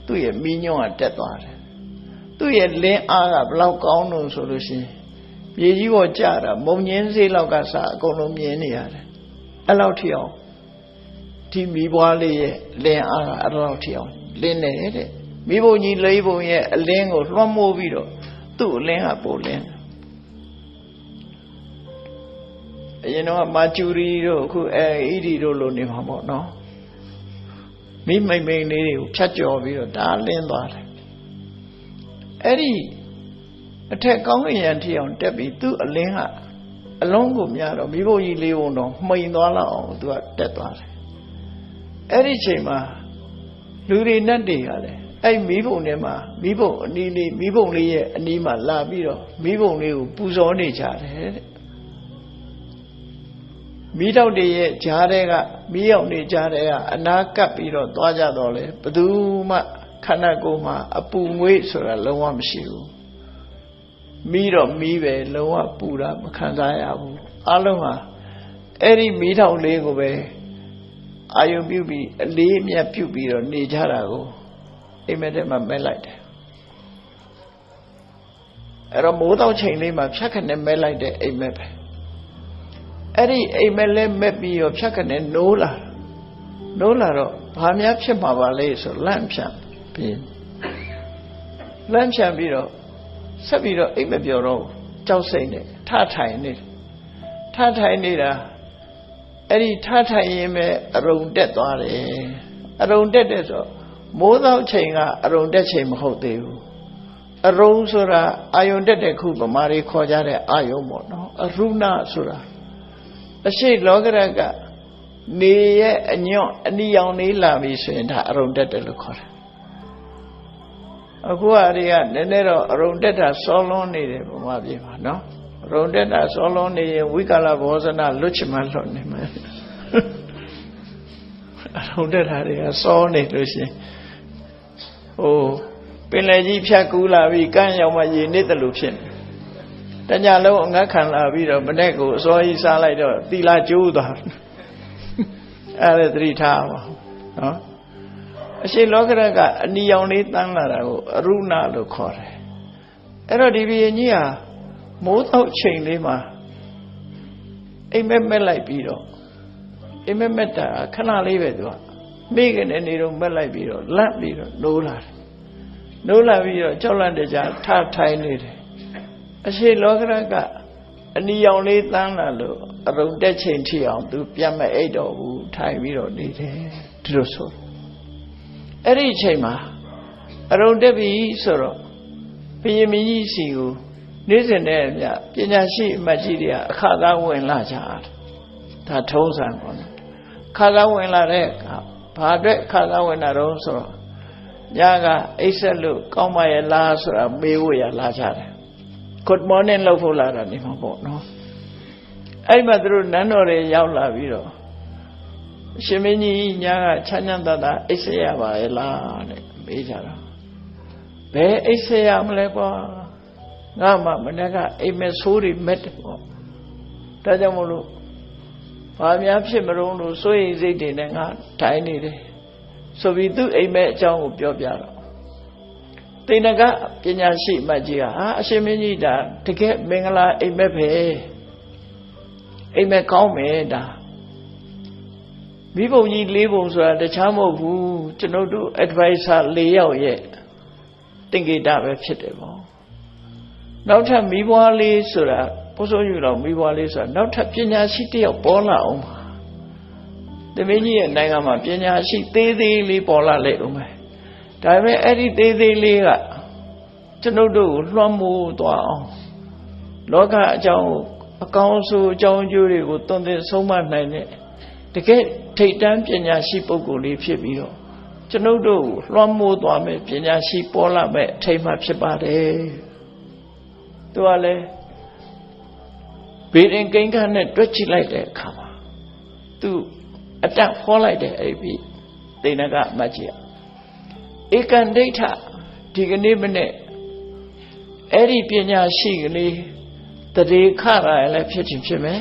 သူ့ရဲ့မိညွန့်ကတက်သွားတယ်သူ့ရဲ့လင်းအားကဘယ်လောက်ကောင်းလို့ဆိုလို့ရှိရင်မြေကြီးပေါ်ကျတာမုံငင်းစေးလောက်ကစအကုန်လုံးမြင်နေရတယ်အဲ့လောက်ထိအောင်ဒီမိဘွားလေးရဲ့လင်းအားကအဲ့လောက်ထိအောင်လင်းနေတဲ့မိဘုံကြီး၄ဘုံရဲ့အလင်းကိုလွှမ်းမိုးပြီးတော့သူ့အလင်းကပိုလင်းအရင်တော့မာကျူရီတို့အခုအီဒီတို့လိုနေမှာပေါ့နော်မိမိန်လေးတွေကိုဖြတ်ကျော်ပြီးတော့ဒါလင်းသွားတယ်အဲ့ဒီအထက်ကောင်းကင်ယံထီအောင်တက်ပြီးသူ့အလင်းကအလုံးကိုများတော့မိဘကြီး၄ဘုံတော့မှိန်သွားလောက်အောင်သူကတက်သွားတယ်အဲ့ဒီချိန်မှာလူတွေနဲ့တည်းရတယ်အဲ့မိဘုံထဲမှာမိဘုံအနီးလေးမိဘုံလေးရဲ့အနီးမှာလာပြီးတော့မိဘုံလေးကိုပူဇော်နေကြတယ်တဲ့မိတော့တွေရဲ့ဂျားတဲ့ကမိရောက်နေကြတဲ့ကအနာကပ်ပြီးတော့သွားကြတော့လေဘသူမှခန္ဓာကိုယ်မှာအပူငွေ့ဆိုတာလုံးဝမရှိဘူးမိတော့မိပဲလုံးဝပူတာမခံစားရဘူးအလုံးဟာအဲ့ဒီမိထောင်လေးကိုပဲအာယုံပြုပြီးအလေးအမြတ်ပြုပြီးတော့နေကြတာကိုအိမ်မက်ထဲမှာမဲလိုက်တယ်အဲ့တော့မိုးတောက်ချိန်လေးမှာဖြတ်ခနဲ့မဲလိုက်တဲ့အိမ်မက်ပဲအဲ့ဒီအိမ်မက်လဲမက်ပြီးတော့ဖြတ်ခနဲ့နိုးလာတော့ဘာများဖြစ်မှာပါလဲဆိုလန့်ဖြန့်ပြီးတော့ဆက်ပြီးတော့အိမ်မက်ပြောတော့ကြောက်စိတ်နဲ့ထထိုင်နေတာအဲ့ဒီထထိုင်ရင်ပဲအရုံတက်သွားတယ်အရုံတက်တဲ့ဆိုမိုးသောချိန်ကအရုံတက်ချိန်မဟုတ်သေးဘူးအရုံဆိုတာအာယုံတက်တဲ့ခုဗမာတွေခေါ်ကြတဲ့အာယုံပေါ့နော်အရုဏဆိုတာအရှိလောကရကနေရဲ့အညွန့်အနီရောင်လေးလာပြီဆိုရင်ဒါအရုံတက်တယ်လို့ခေါ်တယ်အခုအရေကနည်းနည်းတော့အရုံတက်တာစောလွန်းနေတယ်ဗမာပြည်မှာနော်အရုံတက်တာစောလွန်းနေရင်ဝိကာလဘောဇနာလွတ်ချင်မှလွတ်နေမယ်အရုံတက်တာတွေကစောနေလို့ရှိရင်ပင်လယ်ကြီးဖြတ်ကူးလာပြီးကမ်းရောက်မှရေနစ်တယ်လို့ဖြစ်နေတညလုံးအငတ်ခံလာပြီးတော့မနေ့ကိုအစောကြီးစားလိုက်တော့သီလာကျိုးသွားအဲ့ဒါသတိထားပါနော်အရှိလောကရကအနီရောင်လေးတန်းလာတာကိုအရုဏလို့ခေါ်တယ်အဲ့တော့ဒီဘုရင်ကြီးဟာမိုးတောက်ချိန်လေးမှာအိမ်မက်လိုက်ပြီးတော့အိမ်မက်တာခဏလေးပဲသူကမိကနေနေတော့မက်လိုက်ပြီးတော့လန့်ပြီးတော့နိုးလာပြီးတော့ကြောက်လန့်တဲ့ကြားထထိုင်နေတယ်အရှိလောကရကအနီရောင်လေးတန်းလာလို့အရုံတက်ချိန်ထိအောင်သူပြန်မအိတ်တော့ဘူးထိုင်ပြီးတော့နေတယ်ဒီလိုဆိုအဲ့ဒီအချိန်မှာအရုံတက်ပြီဆိုတော့ဘုရင်မကြီးစီကိုနေ့စဉ်နဲ့အမျှပညာရှိအမတ်ကြီးတွေကအခါသားဝင်လာကြတယ်ဒါထုံးစံပေါ့နော်အခါသားဝင်လာတဲ့အခါဘာအတွက်အခါသားဝင်တာတော့ဆိုတော့ညကအိပ်ဆက်လို့ကောင်းပါရဲ့လားဆိုတာမေးဖို့ရလာကြတယ် Good morning လို့ဖို့လာတာနေမှာပေါ့နော်အဲ့မှာသူတို့နန်းတော်တွေရောက်လာပြီးတော့ရှင်မင်းကြီးညကချမ်းချမ်းသာသာအိပ်ဆက်ရပါရဲ့လားတဲ့မေးကြတာဘယ်အိပ်ဆက်ရမလဲကွာ ငါမှမနေ့ကအိမ်မက်ဆိုးတွေမက်တယ်ပေါ့ဒါကြောင့်မလို့ဘာများဖြစ်မလို့လို့စိုးရိမ်စိတ်တွေနဲ့ငါထိုင်နေတယ်ဆိုပြီးသူ့အိမ်မက်အကြောင်းကိုပြောပြတော့တေနကပညာရှိမှကြီးကအရှင်မင်းကြီးဒါတကယ်မင်္ဂလာအိမ်မက်ပဲအိမ်မက်ကောင်းမယ်ဒါမိဘုံကြီး၄ဘုံဆိုတာတခြားမဟုတ်ဘူးကျွန်တော်တို့ advisor ၄ယောက်ရဲ့သင်္ကေတပဲဖြစ်တယ်ပေါ့နောက်ထပ်မိဘွားလေးဆိုတာဘုဆိုးယူတော်မိဘွားလေးဆိုတာနောက်ထပ်ပညာရှိတစ်ယောက်ပေါ်လာအောင်ပါသမင်းကြီးရဲ့နိုင်ငံမှာပညာရှိသေးသေးလေးပေါ်လာလေဦးမယ်ဒါပေမဲ့အဲ့ဒီသေးသေးလေးကကျွန်ုပ်တို့ကိုလွှမ်းမိုးသွားအောင်လောကအကြောင်းအကောင်းဆုံးအကြောင်းကျိုးတွေကိုသွန်သင်ဆုံးမနိုင်တဲ့တကယ်ထိတ်တန်းပညာရှိပုဂ္ဂိုလ်လေးဖြစ်ပြီးတော့ကျွန်ုပ်တို့ကိုလွှမ်းမိုးသွားမယ်ပညာရှိပေါ်လာမယ်အထိတ်မှဖြစ်ပါတယ်သူကလည်းဘေးရင်ကိန်းခန်းနဲ့တွက်ကြည့်လိုက်တဲ့အခါမှာသူအတတ်ဟောလိုက်တဲ့အဲ့ဒီတေနကအမတ်ကြီးဧကန္ဒိဋ္ဌဒီကနေ့မနေ့အဲ့ဒီပညာရှိကလေးတရေခရလည်းဖြစ်ခြင်းဖြစ်မယ်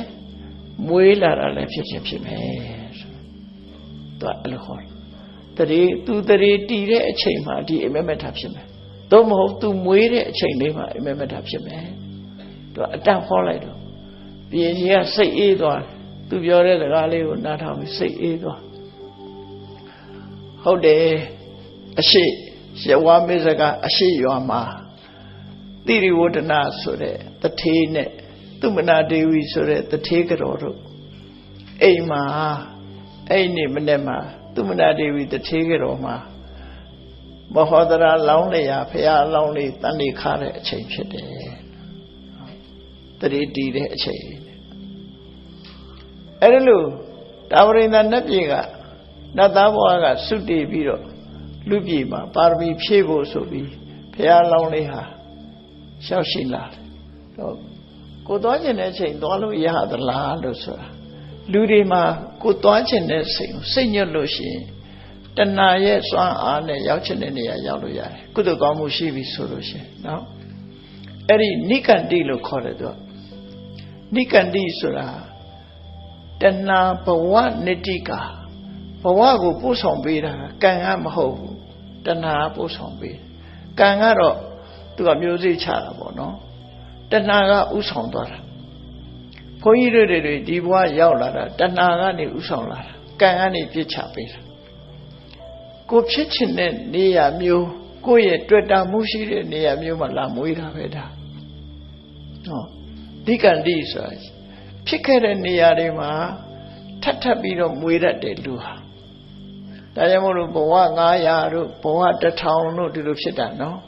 မွေးလာတာလည်းဖြစ်ခြင်းဖြစ်မယ်သူအဲ့လိုဟောတရေသူတရေတည်တဲ့အချိန်မှာဒီအိမ်မက်မက်တာဖြစ်မယ်သို့မဟုတ်သူမွေးတဲ့အချိန်လေးမှာအိမ်မက်မက်တာဖြစ်မယ်သူအတတ်ဟောလိုက်တော့ပြင်ကြီးကစိတ်အေးသွားသူပြောတဲ့စကားလေးကိုနားထောင်ပြီးစိတ်အေးသွားဟုတ်တယ်အရှိရဝါမေဇကအရှိရွာမှာတိရိဝဒနာဆိုတဲ့တထေးနဲ့သူမနာဒေဝီဆိုတဲ့တထေးကတော်တို့အိမ်မှာအဲ့ဒီမနေ့မှာသူမနာဒေဝီတထေးကတော်မှာမဟောဒရာလောင်းလျာဖရာလောင်းလေးတန်လေးခါတဲ့အချိန်ဖြစ်တယ်တရေတီးတဲ့အချိန်အဲ့ဒါလို့တာဝရိန္ဒနတ်ပြည်ကနတ်သားဘဝကစွတ်တည်ပြီးတော့လူပြည်မှာပါရမီဖြည့်ဖို့ဆိုပြီးဘုရားလောင်းလေးဟာရှောက်ရှိလာတယ်တော့ကိုသွားခြင်းတဲ့အချိန်သွားလို့ရသလားလို့ဆိုတာလူတွေမှာကိုသွားခြင်းတဲ့စိတ်ညွတ်လို့ရှိရင်တဏှာရဲ့စွမ်းအားနဲ့ရောက်ချင်တဲ့နေရာရောက်လို့ရတယ်ကုသိုလ်ကောင်းမှုရှိပြီဆိုလို့ရှိရင်နော်အဲ့ဒီနိကန္တိလို့ခေါ်တယ်သူကနိကန္တိဆိုတာတဏှာဘဝနိတိကာဘဝကိုပို့ဆောင်ပေးတာကံကမဟုတ်ဘူးတဏှာပို့ဆောင်ပေးကံကတော့သူကမျိုးစိချတာပေါ့နော်တဏှာကဥဆောင်သွားတာဘုန်းကြီးတွေဒီဘဝရောက်လာတာတဏှာကနေဥဆောင်လာတာကံကနေပြစ်ချပေးတာကိုဖြစ်ချင်တဲ့နေရာမျိုးကိုယ့်ရဲ့တွေ့တာမှုရှိတဲ့နေရာမျိုးမှာလာမွေးတာပဲဒါနော်ဒီကံဒီဆိုတာဖြစ်ခဲ့တဲ့နေရာတွေမှာထပ်ပြီးတော့မွေးတတ်တယ်လူဟာဒါကြောင့်မို့လို့ဘဝ900တို့ဘဝ1000တို့ဒီလိုဖြစ်တာနော်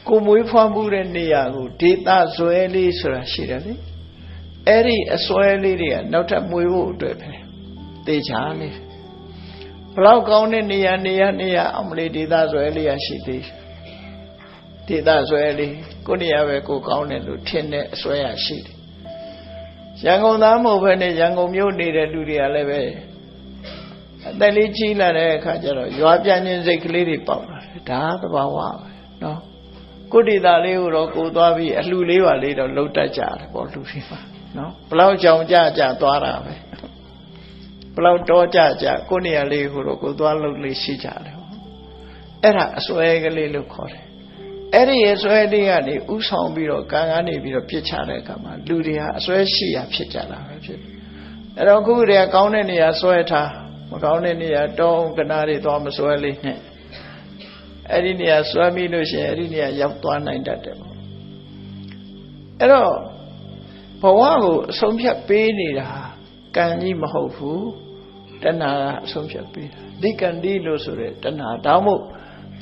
ကိုမွေးဖွားမှုတဲ့နေရာကိုဒေသဇွဲလေးဆိုတာရှိတယ်လေအဲ့ဒီအစွဲလေးတွေကနောက်ထပ်မွေးဖို့အတွက်ပဲတေချာလေးဘလောက်ကောင်းတဲ့နေရာအမလေးဒေသဇွဲလေးရရှိသေးဒေသဇွဲလေးကိုနေရာပဲကိုကောင်းတယ်လို့ထင်တဲ့အစွဲရရှိတယ်ရန်ကုန်သားမဟုတ်ဘဲနဲ့ရန်ကုန်မြို့နေတဲ့လူတွေကလည်းပဲအသက်လေးကြီးလာတဲ့အခါကျတော့ရွာပြန်ခြင်းစိတ်ကလေးတွေပေါက်လာတယ်ဒါသဘာဝပဲနော်ကိုဒေသလေးကိုတော့ကိုသွားပြီးအလှလေးပါလေးတော့လှုပ်တတ်ကြတယ်ပေါ့လူတွေမှာနော်ဘလောက်ကြောင်ကြသွားတာပဲဘလောက်တော့ကြကိုနေရာလေးကိုတော့ကိုသွားလှုပ်လေးရှိကြတယ်ပေါ့အဲ့ဒါအစွဲကလေးလို့ခေါ်တယ်အဲ့ဒီအစွဲလေးကနေဥဆောင်ပြီးတော့ကံကနေပြီးတော့ပြစ်ချတဲ့အခါမှာလူတွေဟာအစွဲရှိရဖြစ်ကြတာပဲဖြစ်အဲ့တော့ခုတည်းကကောင်းတဲ့နေရာစွဲထားမကောင်းတဲ့နေရာတောင်းကနာတွေသွားမစွဲလေးနဲ့အဲ့ဒီနေရာစွဲပြီးလို့ရှိရင်အဲ့ဒီနေရာရောက်သွားနိုင်တတ်တယ်ပေါ့အဲ့တော့ဘဝကိုအဆုံးဖြတ်ပေးနေတာကံကြီးမဟုတ်ဘူးတဏှာကအဆုံးဖြတ်ပေးတာဒီကံဒီလို့ဆိုတဲ့တဏှာဒါမှမဟုတ်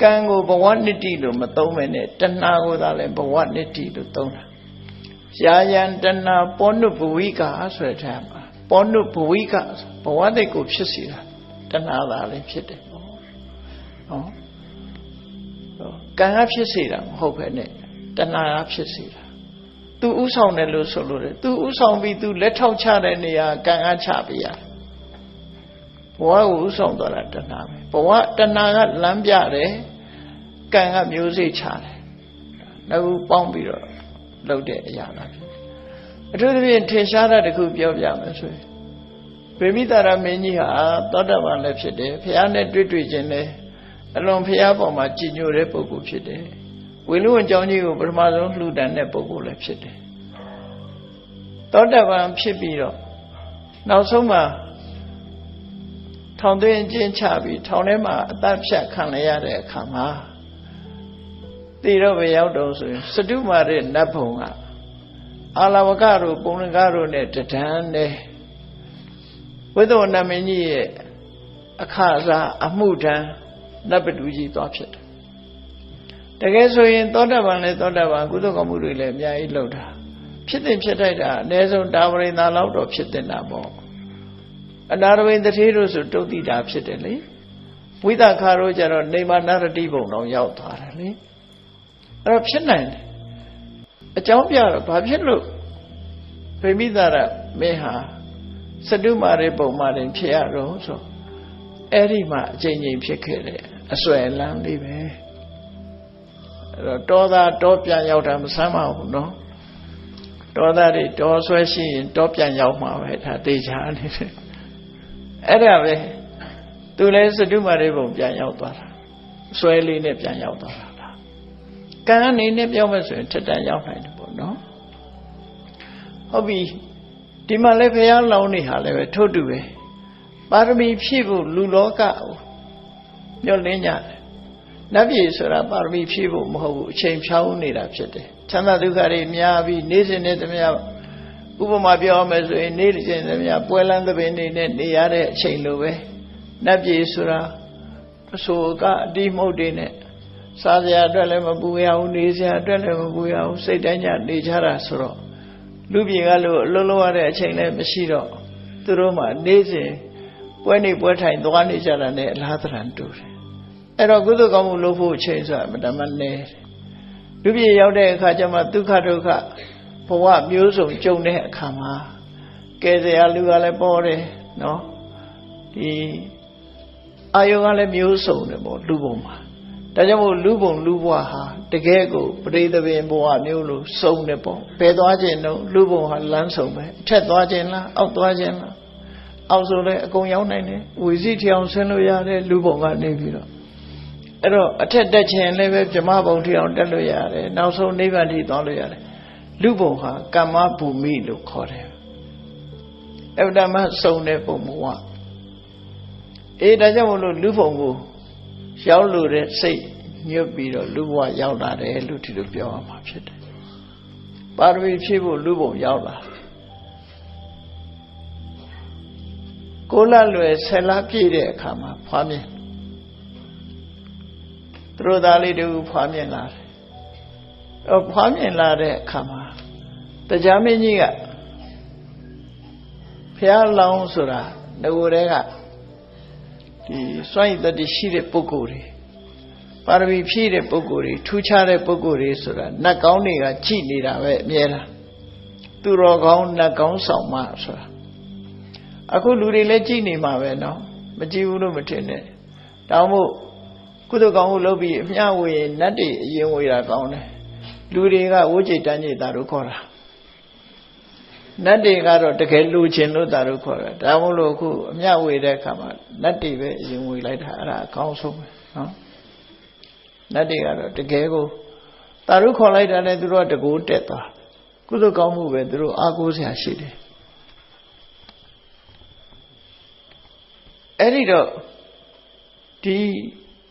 ကံကိုဘဝနိတိလို့မသုံးမဲနဲ့တဏှာကိုသာလဲဘဝနိတိလို့သုံးတာယာယံတဏှာပောနုဘဝိကဆိုတဲ့ထားမှာပောနုဘဝိကဘဝတိတ်ကိုဖြစ်စေတာတဏှာသာလည်းဖြစ်တယ်ပေါ့နော်ကံကဖြစ်စေတာမဟုတ်ပဲနဲ့တဏှာကဖြစ်စေတာသူဥဆောင်တယ်လို့ဆိုလို့တယ်သူဥဆောင်ပြီးသူလက်ထောက်ချတဲ့နေရာကံကချပေးရတယ်ဘဝကိုဥဆောင်သွားတာတဏှာပဲဘဝတဏှာကလမ်းပြတယ်ကံကမျိုးစိတ်ချတယ်နောက်ပေါင်းပြီးတော့ လုပ်တဲ့အရာလားဖြစ်အထူးသဖြင့်ထင်ရှားတာတခုပြောပြမယ်ဆိုရင်ဗေမိတာရမင်းကြီးဟာသောတာပန်လည်းဖြစ်တယ်ဘုရားနဲ့တွေ့ခြင်းလည်းအလွန်ဘုရားပေါ်မှာကြည်ညိုတဲ့ပုဂ္ဂိုလ်ဖြစ်တယ်ဝေလူဝန်ကျောင်းကြီးကိုပထမဆုံးလှူဒန်းတဲ့ပုဂ္ဂိုလ်လည်းဖြစ်တယ်သောတာပန်ဖြစ်ပြီးတော့နောက်ဆုံးမှာထောင်သွင်းကျင်းချပြီးထောင်ထဲမှာအသက်ဖြတ်ခံရတဲ့အခါမှာတိတော့ပဲရောက်တော့ဆိုရင်စတုမာရဲ့နတ်ဘုံကအာလဝကတို့ပုံလကားတို့နဲ့တဒန်းနဲ့ဝိသောနမင်းကြီးရဲ့အခါစားအမှုထမ်းနတ်ပတူကြီးသွားဖြစ်တယ်တကယ်ဆိုရင်သောတာပန်နဲ့သောတာပန်ကုသိုလ်ကောင်းမှုတွေလည်းအများကြီးလုပ်တာဖြစ်တဲ့ဖြစ်ထိုက်တာအနည်းဆုံးတာဝရိန္ဒာလောက်တော့ဖြစ်တဲ့တာပေါ့အနာရဝိန်တထေးတို့ဆိုတုတ်တိတာဖြစ်တယ်လေဝိသခါတို့ကျတော့နေမနာရတိဘုံတော့ရောက်သွားတယ်လေအဲ့တော့ဖြစ်နိုင်တယ်အကြောင်းပြတော့ဘာဖြစ်လို့ဗေမိတာရမင်းဟာစတုမာရေပုံမာရင်ဖြစ်ရတော့ဆိုအဲ့ဒီမှာအချိန်ချင်းဖြစ်ခဲ့တယ်အစွဲလန်းလေးပဲအဲ့တော့တောသားတောပြန်ရောက်တာမဆမ်းပါဘူးနော်တောသားတွေတောဆွဲရှိရင်တောပြန်ရောက်မှာပဲဒါတေချာနေတယ်အဲ့ဒါပဲသူလည်းစတုမာရေပုံပြန်ရောက်သွားတာဆွဲလေးနဲ့ပြန်ရောက်သွားတာကံအနေနဲ့ပြောမယ်ဆိုရင်ထက်တန်ရောက်နိုင်တယ်ပေါ့နော်ဟုတ်ပြီဒီမှာလည်းဘုရားလောင်းနေဟာလည်းပဲထို့တူပဲပါရမီဖြည့်ဖို့လူလောကကိုညှော်လင်းကြတယ်နတ်ပြည်ဆိုတာပါရမီဖြည့်ဖို့မဟုတ်ဘူးအချိန်ဖြောင်းနေတာဖြစ်တယ်ချမ်းသာဒုက္ခတွေများပြီးနေစဉ်နဲ့တည်းများဥပမာပြောမယ်ဆိုရင်နေစဉ်တည်းများပွဲလန်းသဘင်နေနဲ့နေရတဲ့အချိန်လိုပဲနတ်ပြည်ဆိုတာအဆိုကအတိမုတ်တွေနဲ့စားစရာအတွက်လည်းမပူရဘူးနေစရာအတွက်လည်းမပူရဘူးစိတ်တိုင်းကြနေကြတာဆိုတော့လူပြည်ကလို့အလုံးလုံးရတဲ့အချိန်လည်းမရှိတော့သူတို့မှနေစဉ်ပွဲနေပွဲထိုင်သွားနေကြတာနဲ့အလားတန်တူတယ်အဲ့တော့ကုသိုလ်ကောင်းမှုလုပ်ဖို့အချိန်ဆိုတာမတမနဲ့လူပြည်ရောက်တဲ့အခါကျမှဒုက္ခဒုက္ခဘဝမျိုးစုံကြုံတဲ့အခါမှာကဲစရာလူကလည်းပေါ်တယ်နော်ဒီအာယုကလည်းမျိုးစုံတယ်ပေါ့လူပုံမှာဒါကြောင့်မို့လူပုံလူဘဝဟာတကယ်ကိုပရိသပင်ဘဝမျိုးလို့စုံတယ်ပေါ့ဘယ်သွားခြင်းတော့လူပုံဟာလမ်းစုံပဲအထက်သွားခြင်းလားအောက်သွားခြင်းလားအောက်ဆိုလည်းအကုန်ရောက်နိုင်တယ်ဝီစီထီအောင်ဆင်းလို့ရတယ်လူပုံကနေပြီးတော့အဲ့တော့အထက်တက်ခြင်းလည်းပဲဗြဟ္မဘုံထီအောင်တက်လို့ရတယ်နောက်ဆုံးနိဗ္ဗာန်ထိသွားလို့ရတယ်လူပုံဟာကမ္မဘူမိလို့ခေါ်တယ်အဗ္ဗဒမစုံတဲ့ပုံဘဝအေးဒါကြောင့်မလို့လူပုံကိုရောက်လို့တဲ့စိတ်ညွတ်ပြီးတော့လူဘဝရောက်လာတယ်လို့ဒီလိုပြောရမှာဖြစ်တယ်ပါရမီဖြည့်ဖို့လူဘုံရောက်လာကိုလလွယ်ဆယ်လပြည့်တဲ့အခါမှာဖွားမြင်သူတို့သားလေးတို့ဖွားမြင်လာတယ်ဖွားမြင်လာတဲ့အခါမှာတရားမင်းကြီးကဘုရားလောင်းဆိုတာငိုတဲ့ကဒီစွန့်ရည်တတိရှိတဲ့ပုဂ္ဂိုလ်တွေပါရမီဖြည့်တဲ့ပုဂ္ဂိုလ်တွေထူးခြားတဲ့ပုဂ္ဂိုလ်တွေဆိုတာနတ်ကောင်းတွေကကြည်နေတာပဲအမြဲတမ်းသူတော်ကောင်းနတ်ကောင်းဆောင်မဆိုတာအခုလူတွေလည်းကြည်နေမှာပဲနော်မကြည်ဘူးလို့မထင်နဲ့တောင်းမို့ကုသိုလ်ကောင်းမှုလုပ်ပြီးအမျှဝေရင်နတ်တွေအရင်ဝေတာကောင်းတယ်လူတွေကဝိจิตတန်းจิตတာတို့ခေါ်တာနတ်တွေကတော့တကယ်လူချင်းလို့တာတို့ခေါ်တာဒါမို့လို့အခုအမျှဝေတဲ့အခါမှာနတ်တွေပဲအရင်ဝေလိုက်တာအဲ့ဒါအကောင်းဆုံးပဲနော်နတ်တွေကတော့တကယ်ကိုတာတို့ခေါ်လိုက်တာနဲ့သူတို့ကတကူတက်သွားကုသိုလ်ကောင်းမှုပဲသူတို့အားကိုးစရာရှိတယ်အဲ့ဒီတော့ဒီ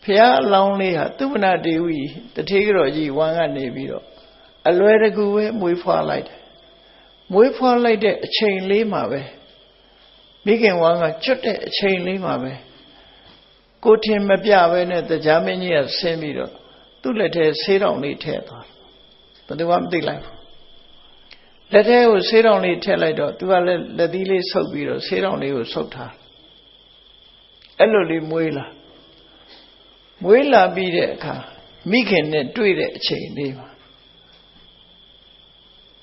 ဖျားအလောင်းလေးဟာသုဗနာဒေဝီတထေးကြော်ကြီးဝမ်းကနေပြီးတော့အလွယ်တကူပဲမွေးဖွားလိုက်တယ်မွေးဖွားလိုက်တဲ့အချိန်လေးမှာပဲမိခင်ဝမ်းကကျွတ်တဲ့အချိန်လေးမှာပဲကိုထင်မပြပဲနဲ့တရားမင်းကြီးကဆင်းပြီးတော့သူ့လက်ထဲဆေးတောင်လေးထည့်သွားတယ်ဘယ်သူမှမသိလိုက်ဘူးလက်ထဲကိုဆေးတောင်လေးထည့်လိုက်တော့သူကလည်းလက်သီးလေးဆုပ်ပြီးတော့ဆေးတောင်လေးကိုဆုပ်ထားအဲ့လိုလေးမွေးလာပြီးတဲ့အခါမိခင်နဲ့တွေ့တဲ့အချိန်လေးမှာ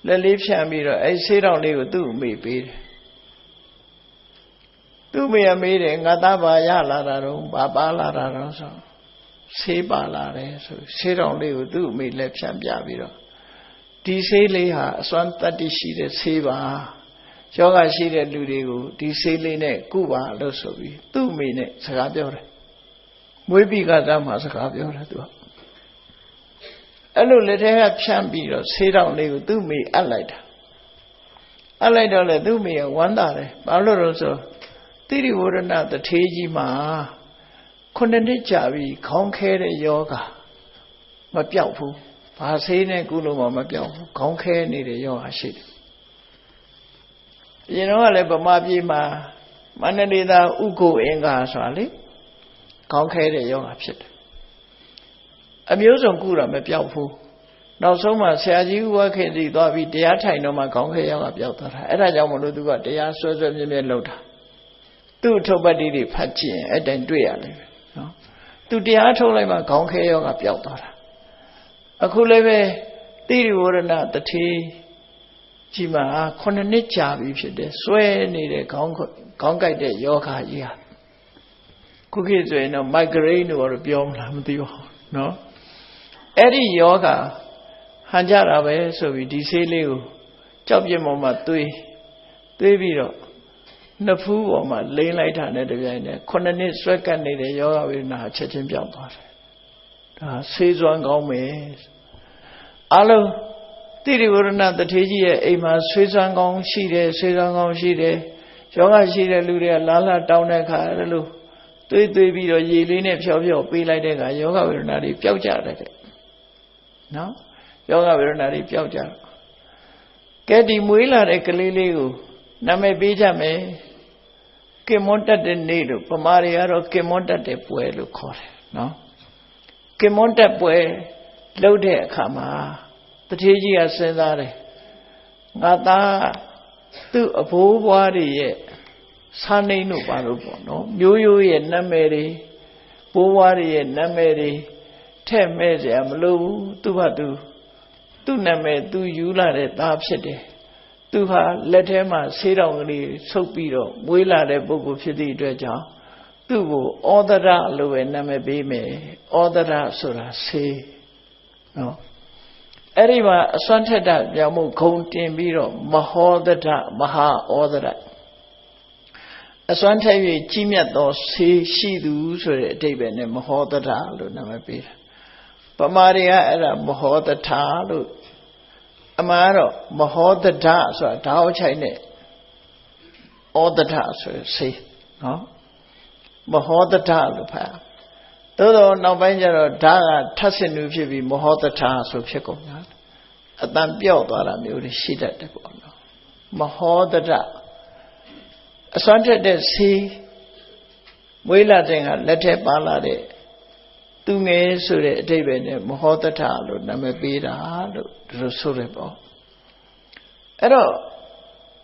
လက်လေးဖြန့်ပြီးတော့အဲ့ဆေးတောင်လေးကိုသူ့အမေပေးတယ်သူ့အမေကမေးတယ်ငါသားပါရလာတာတော့ဘာပါလာတာတော့ဆိုဆေးပါလာတယ်ဆိုဆေးတောင်လေးကိုသူ့အမေလက်ဖြန့်ပြပြီးတော့ ဒီဆေးလေးဟာအစွမ်းတတ္တိရှိတဲ့ဆေးပါယောဂရှိတဲ့လူတွေကိုဒီဆေးလေးနဲ့ကုပါလို့ဆိုပြီးသူ့မိနဲ့စကားပြောတယ်မွေးပြီးကစားမှစကားပြောတယ်သူကအဲ့လိုလက်ထဲကဖြန့်ပြီးတော့ဆေးတောင်လေးကိုသူ့မိအပ်လိုက်တာအပ်လိုက်တော့လေသူ့မိကဝမ်းသာတယ်ဘာလို့လဲဆိုတိရိဝရဏတထေးကြီးမှာ9နှစ်ကြာပြီခေါင်းခဲတဲ့ယောဂမပြောက်ဘူးဘာဆေးနဲ့ကုလို့မှမပြောက်ဘူးခေါင်းခဲနေတဲ့ယောဂရှိတယ်အရင်တော့လည်းဗမာပြည်မှာမန္တလေးသားဥက္ကိုအင်္ဂါဆိုတာလေခေါင်းခဲတဲ့ယောဂဖြစ်တယ်အမျိုးစုံကုတာမပြောက်ဘူးနောက်ဆုံးမှဆရာကြီးဥဝခေစီသွားပြီးတရားထိုင်တော့မှခေါင်းခဲယောဂပြောက်သွားတာအဲ့ဒါကြောင့်မလို့သူကတရားဆွဲဆွဲမြဲမြဲလုပ်တာသူ့ထုတ်ပတ်တိတွေဖတ်ကြည့်ရင်အဲ့တိုင်တွေ့ရလိမ့်မယ်နော်သူတရားထုတ်လိုက်မှခေါင်းခဲယောဂပြောက်သွားတာအခုလည်းပဲတိရိဝရဏတထေးကြီးမှာ9နှစ်ကြာပြီဖြစ်တယ်ဆွဲနေတဲ့ခေါင်းကိုက်တဲ့ယောဂကြီးဟာခုခေတ်ဆိုရင်တော့ migraine လို့ပြောမလားမသိပါဘူးနော်အဲ့ဒီယောဂဟန်ကြတာပဲဆိုပြီးဒီဆေးလေးကိုကြောက်ပြစ်ပေါ်မှာသွေးပြီးတော့နှစ်ဖူးပေါ်မှာလိမ့်လိုက်တာနဲ့တပြိုင်တည်း9နှစ်ဆွဲကပ်နေတဲ့ယောဂဝေဒနာချက်ချင်းပြောင်းသွားတယ်ဒါဆေးစွမ်းကောင်းမယ်အလုံးတိရိဝရဏတထေးကြီးရဲ့အိမ်မှာဆွေးစွမ်းကောင်းရှိတယ်ဆွေးစွမ်းကောင်းရှိတယ်ယောဂရှိတဲ့လူတွေကလာလာတောင်းတဲ့အခါအဲ့လိုသွေးပြီးတော့ရေလေးနဲ့ဖြောပေးလိုက်တဲ့အခါယောဂဝေဒနာတွေပျောက်ကြတယ်တဲ့နော်ယောဂဝေဒနာတွေပျောက်ကြတယ်ကဲဒီမွေးလာတဲ့ကလေးလေးကိုနာမည်ပေးကြမယ်ကင်မွန်တက်တဲ့နေ့လို့ဗမာတွေကတော့ကင်မွန်တက်တဲ့ပွဲလို့ခေါ်တယ်နော်ကင်မွန်တက်ပွဲလုပ်တဲ့အခါမှာတထေးကြီးကစဉ်းစားတယ်ငါသားသူ့အဘိုးဘွားတွေရဲ့စာနှိမ်တို့ပါလို့ပေါ့နော်မျိုးရိုးရဲ့နာမည်တွေဘိုးဘွားတွေရဲ့နာမည်တွေထည့်မဲ့စရာမလိုဘူးသူ့ဘာသူ့နာမည်သူယူလာတဲ့သားဖြစ်တယ်သူဟာလက်ထဲမှာဆေးတောင်ကလေးဆုပ်ပြီးတော့မွေးလာတဲ့ပုဂ္ဂိုလ်ဖြစ်သည့်အတွက်ကြောင့်သူ့ကိုဩဒရလို့ပဲနာမည်ပေးမယ်ဩဒရဆိုတာဆေးနော်အဲ့ဒီမှာအစွမ်းထက်တာပြောင်းမှုဂုံတင်ပြီးတော့မဟောဒရမဟာဩဒရအစွမ်းထက်၍ကြီးမြတ်သောဆေးရှိသူဆိုတဲ့အဓိပ္ပာယ်နဲ့မဟောဒရလို့နာမည်ပေးတာဗမာတွေကအဲ့ဒါမဟောဒထာလို့အမှန်တော့မဟောဒဒဆိုတာဓာတ်ချိုင်နဲ့ဩဒဒဆိုဆေးနော်မဟောဒဒလို့ဖတ်သို့တော့နောက်ပိုင်းကျတော့ဓာတ်ကထပ်ဆင်လူဖြစ်ပြီးမဟောဒဒဆိုဖြစ်ကုန်တာအတန်ပြော့သွားတာမျိုးတွေရှိတတ်တယ်ပေါ့နော်မဟောဒဒအစွမ်းထက်တဲ့ဆေးမွေးလာတဲ့ကလက်ထက်ပါလာတဲ့သူငယ်ဆိုတဲ့အဓိပ္ပာယ်နဲ့မဟောတထလို့နာမည်ပေးတာလို့ဒီလိုဆိုရပေါ့အဲ့တော့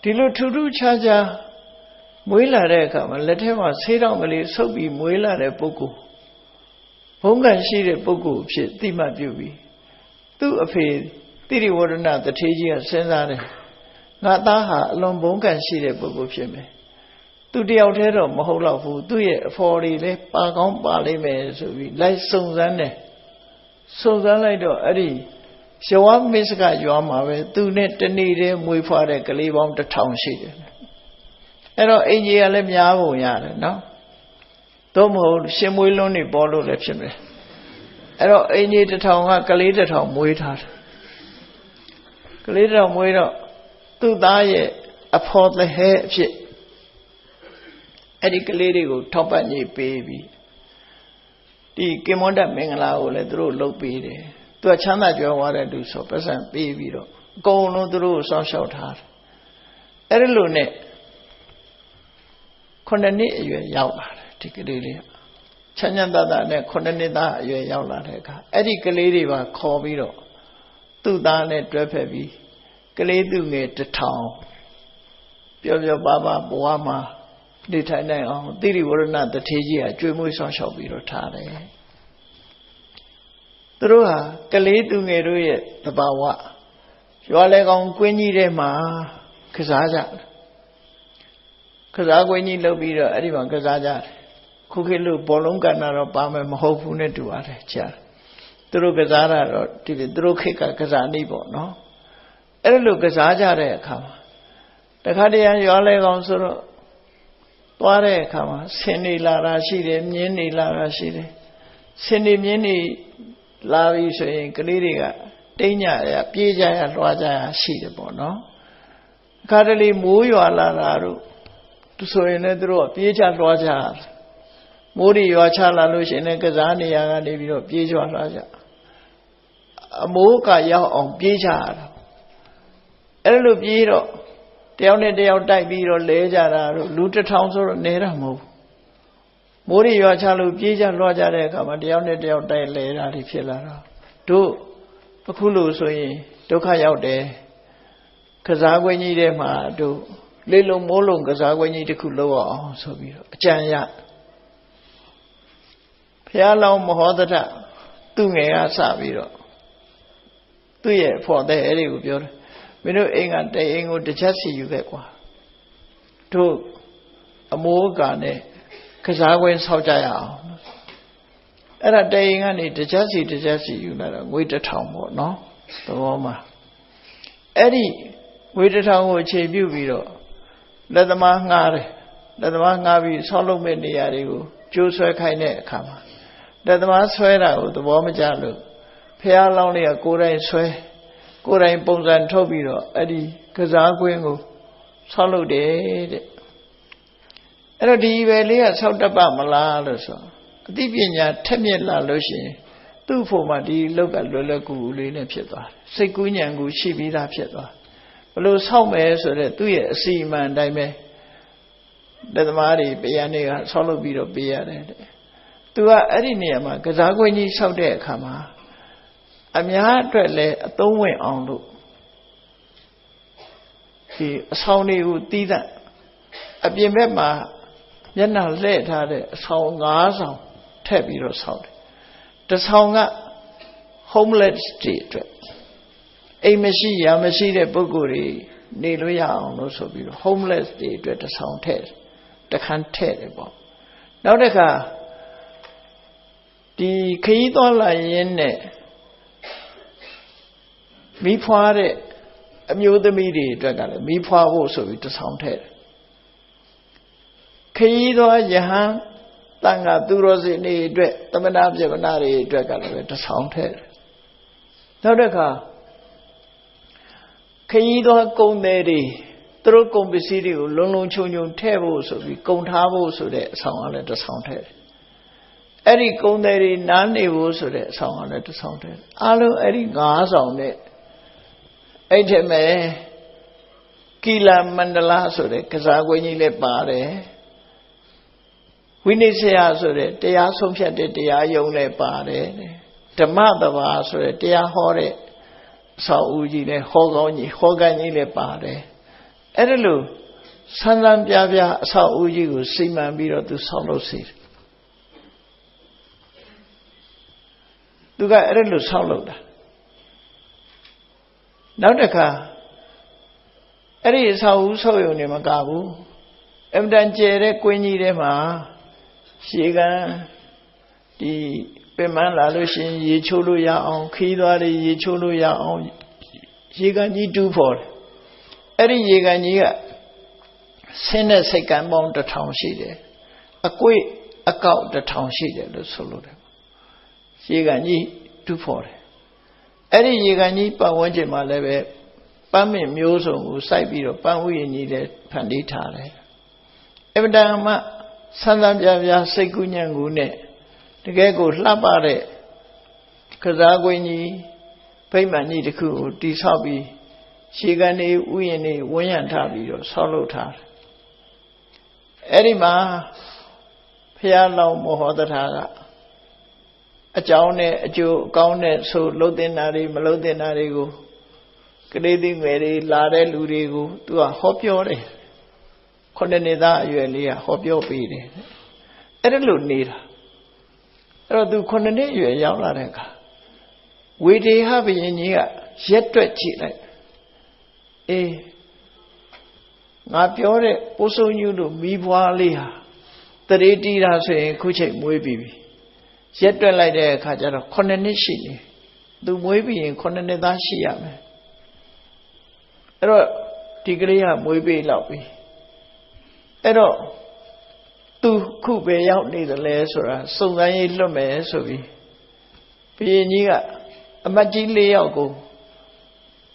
ဒီလိုထူးထူးခြားခြားမွေးလာတဲ့အခါမှာလက်ထဲမှာဆေးတောင်ကလေးဆုပ်ပြီးမွေးလာတဲ့ပုဂ္ဂိုလ်ဘုံကံရှိတဲ့ပုဂ္ဂိုလ်ဖြစ်သိမှတ်ပြုပြီးသူ့အဖေတိရိဝရဏတထေးကြီးကစဉ်းစားတယ်ငါသားဟာအလွန်ဘုံကံရှိတဲ့ပုဂ္ဂိုလ်ဖြစ်မယ်သူတယောက်တည်းတော့မဟုတ်တော့ဘူးသူ့ရဲ့အဖော်တွေလည်းပါကောင်းပါလိမ့်မယ်ဆိုပြီးလိုက်စုံစမ်းတယ်စုံစမ်းလိုက်တော့အဲ့ဒီယောဝမစ္စကရွာမှာပဲသူနဲ့တနေ့တည်းမွေးဖွားတဲ့ကလေးပေါင်း1000ရှိတယ်အဲ့တော့အင်ကြီးကလည်းများပုံရတယ်နော်သို့မဟုတ်ရှင်မွေးလွန်းနေပေါ်လို့လည်းဖြစ်မယ်အဲ့တော့အင်ကြီး1000ကကလေး1000မွေးထားတယ်ကလေး1000မွေးတော့သူ့သားရဲ့အဖော်သဟဲအဖြစ်အဲ့ဒီကလေးတွေကိုထောက်ပံ့ညပေးပြီးဒီကေမွန်တက်မင်္ဂလာကိုလည်းသူတို့လုပ်ပေးတယ်သူကချမ်းသာကြွယ်ဝတဲ့လူဆိုပတ်စံပေးပြီးတော့အကုန်လုံးသူတို့ကိုစောင့်ရှောက်ထားတယ်အဲ့ဒီလိုနဲ့9နှစ်အရွယ်ရောက်လာတယ်ဒီကလေးလေးချမ်းချမ်းသာသာနဲ့9နှစ်သားအရွယ်ရောက်လာတဲ့အခါအဲ့ဒီကလေးတွေပါခေါ်ပြီးတော့သူ့သားနဲ့တွဲဖက်ပြီးကလေးသူငယ်1000ပြောပါဘဝမှာနေထိုင်နိုင်အောင်တိရိဝရဏတထေးကြီးကကြွေးမွေးဆောင်ရှောက်ပြီးတော့ထားတယ်သူတို့ဟာကလေးသူငယ်တို့ရဲ့သဘာဝရွာလေကောင်ကွင်းကြီးထဲမှာကစားကြတယ်ကစားကွင်းကြီးလုပ်ပြီးတော့အဲ့ဒီမှာကစားကြတယ်ခုခေတ်လို့ဘောလုံးကန်တာတော့ပါမယ်မဟုတ်ဘူးနဲ့တူပါတယ်ကြားသူတို့ကစားတာတော့ဒီသူတို့ခေတ်ကကစားနေပေါ့နော် အဲ့လိုကစားကြတဲ့အခါမှာတခါတည်းရွာလဲကောင်ဆိုတော့သွားတဲ့အခါမှာဆင်းနေလာတာရှိတယ်မြင်းနေလာတာရှိတယ်ဆင်းနေမြင်းနေလာပြီဆိုရင်ကလေးတွေကတိတ်ညရပြေးကြရလွှားကြရရှိတယ်ပေါ့နော်အခါတလေမိုးရွာလာတာတို့သူဆိုရင်လည်းသူတို့ပြေးကြလွှားကြမိုးတွေရွာချလာလို့ရှိရင်လည်းကစားနေရကနေပြီးတော့ပြေးကြလွှားကြအမိုးကရောက်အောင်ပြေးကြရတာအဲ့လိုပြေးတော့တယောက်နဲ့တယောက်တိုက်ပြီးတော့လဲကြတာတို့လူ1000ဆိုတော့နေတာမဟုတ်မိုးတွေရွာချလို့ပြေးကြလွှားကြတဲ့အခါမှာတယောက်နဲ့တယောက်တိုက်လဲတာတွေဖြစ်လာတော့တို့အခုလို့ဆိုရင်ဒုက္ခရောက်တယ်ကစားကွင်းကြီးထဲမှာတို့လေလုံးမိုးလုံးကစားကွင်းကြီးတစ်ခုလောက်အောင်ဆိုပြီးတော့အကြံရဘုရားလောင်းမဟောတထသူ့ငယ်ကစပြီးတော့သူ့ရဲ့ဖော်တဲ့အဲ့ဒီကိုပြောတယ်မင်းတို့အိမ်ကတဲ့အိမ်ကိုတစ်ချက်စီယူခဲ့ကွာတို့အမိုးကနဲ့ကစားကွင်းဆောက်ကြရအောင်အဲ့ဒါတဲ့အိမ်ကနေတစ်ချက်စီယူလာတော့ငွေ1000ပေါ့နော်သဘောမှာအဲ့ဒီငွေ1000ကိုအခြေပြုပြီးတော့လက်သမားငှားတယ်လက်သမားငှားပြီးဆောက်လုပ်မဲ့နေရာတွေကိုကျိုးဆွဲခိုင်းတဲ့အခါမှာလက်သမားဆွဲတာကိုသဘောမကျလို့ဖះလောင်းလေးကကိုယ်တိုင်ဆွဲကိုယ်တိုင်ပုံစံထုတ်ပြီးတော့အဲ့ဒီကစားကွင်းကိုဆောက်လုပ်တယ်တဲ့အဲ့တော့ဒီပဲလေးကဆောက်တတ်ပါမလားလို့ဆိုအသိပညာထက်မြက်လာလို့ရှိရင်သူ့ဖို့မှာဒီလောက်ကလွယ်လွယ်ကူကူလေးနဲ့ဖြစ်သွားတယ်စိတ်ကူးဉဏ်ကူရှိပြီးသားဖြစ်သွားဘလို့ဆောက်မယ်ဆိုတဲ့သူ့ရဲ့အစီအမံအတိုင်းပဲလက်သမားတွေပြန်နေကဆောက်လုပ်ပြီးတော့ပေးရတယ်တဲ့သူကအဲ့ဒီနေရာမှာကစားကွင်းကြီးဆောက်တဲ့အခါမှာအများအတွက်လည်းအသုံးဝင်အောင်လို့ဒီအဆောင်တွေကိုတီးသန့်အပြင်ဘက်မှာမျက်နှာလှည့်ထားတဲ့အဆောင်9ဆောင်ထည့်ပြီးတော့ဆောက်တယ်တစ်ဆောင်က homeless တွေအတွက်အိမ်မရှိရမရှိတဲ့ပုဂ္ဂိုလ်တွေနေလို့ရအောင်လို့ဆိုပြီးတော့ homeless တွေအတွက်တစ်ဆောင်ထည့်တခန်းထည့်တယ်ပေါ့နောက်တစ်ခါဒီခရီးသွားလာရင်းနဲ့မိဖွားတဲ့အမျိုးသမီးတွေအတွက်ကလည်းမိဖွားဖို့ဆိုပြီးတစ်ဆောင်ထည့်တယ်ခရီးသွားယဟန်တန်ခါသူတော်စင်တွေအတွက်သမဏပြမနာတွေအတွက်ကလည်းတစ်ဆောင်ထည့်တယ်နောက်တစ်ခါခရီးသွားကုန်သည်တွေသူတို့ကုန်ပစ္စည်းတွေကိုလုံလုံခြုံခြုံထည့်ဖို့ဆိုပြီးကုန်ထားဖို့ဆိုတဲ့အဆောင်ကလည်းတစ်ဆောင်ထည့်တယ်အဲ့ဒီကုန်သည်တွေနားနေဖို့ဆိုတဲ့အဆောင်ကလည်းတစ်ဆောင်ထည့်တယ်အားလုံးအဲ့ဒီ9ဆောင်နဲ့အဲ့ထက်မဲ့ကီလာမန္တလာဆိုတဲ့ကစားကွင်းကြီးလည်းပါတယ်ဝိနည်းဆရာဆိုတဲ့တရားဆုံးဖြတ်တဲ့တရားယုံလည်းပါတယ်ဓမ္မတဘာဆိုတဲ့တရားဟောတဲ့အဆောက်အဦကြီးလည်းဟောကောင်းကြီးဟောကန်းကြီးလည်းပါတယ်အဲ့ဒါလို့ဆန်းဆန်းပြပြအဆောက်အဦကြီးကိုစီမံပြီးတော့သူဆောက်လုပ်စေတယ်သူကအဲ့ဒါလို့ဆောက်လုပ်တာနောက်တစ်ခါအဲ့ဒီအဆောက်အဦဆောက်ရုံနဲ့မကဘူးအမတန်ကျယ်တဲ့ကွင်းကြီးထဲမှာရှေးကန်းဒီပင်မလာလို့ရှိရင်ရေချိုးလို့ရအောင်ခီးသွားတွေရေချိုးလို့ရအောင်ရေကန်ကြီးတူးဖို့အဲ့ဒီရေကန်ကြီးကဆင်းတဲ့စိတ်ကံပေါင်း1000ရှိတယ်အကွေ့အကောက်1000ရှိတယ်လို့ဆိုလို့တယ်ရေကန်ကြီးတူးဖို့တယ်အဲ့ဒီရေကန်ကြီးပတ်ဝန်းကျင်မှာလည်းပဲပန်းမင်မျိုးစုံကိုစိုက်ပြီးတော့ပန်းဥယျာဉ်ကြီးလည်းဖန်တီးထားတယ်အမတန်မှဆန်းဆန်းပြပြစိတ်ကူးညံ့ကူးနဲ့တကယ်ကိုလှပတဲ့ကစားကွင်းကြီးဗိမာန်ကြီးတစ်ခုကိုတည်ဆောက်ပြီးရှေးကန်တွေဥယျာဉ်တွေဝန်းရံထားပြီးတော့ဆောက်လုပ်ထားတယ်အဲ့ဒီမှာဘုရားလောင်းမောဟတထာကအကြောင်းနဲ့အကျိုးအကောင်းနဲ့ဆိုလှုပ်တင်တာတွေမလှုပ်တင်တာတွေကိုကလေးသေးငယ်တွေလာတဲ့လူတွေကိုသူကဟောပြောတယ်ခုနှစ်သားအရွယ်လေးကဟောပြောပေးတယ်အဲ့ဒါလို့နေတာအဲ့တော့သူ9နှစ်အရွယ်ရောက်လာတဲ့အခါဝေဒေဟဘုရင်ကြီးကရက်တွက်ကြည့်လိုက်အေးငါပြောတဲ့ပိုးဆုံးညူတို့မိဘွားလေးဟာတရေတီတာဆိုရင်ခုချိန်မွေးပြီးပြီရက်တွက်လိုက်တဲ့အခါကျတော့9နှစ်ရှိနေသူမွေးပြီးရင်9နှစ်သားရှိရမယ် အဲ့တော့ဒီကလေးကမွေးပေးလောက်ပြီအဲ့တော့သူခုပဲရောက်နေတယ်လဲဆိုတာစုံစမ်းရေးလွတ်မယ်ဆိုပြီးဘုရင်ကြီးကအမတ်ကြီး၄ယောက်ကို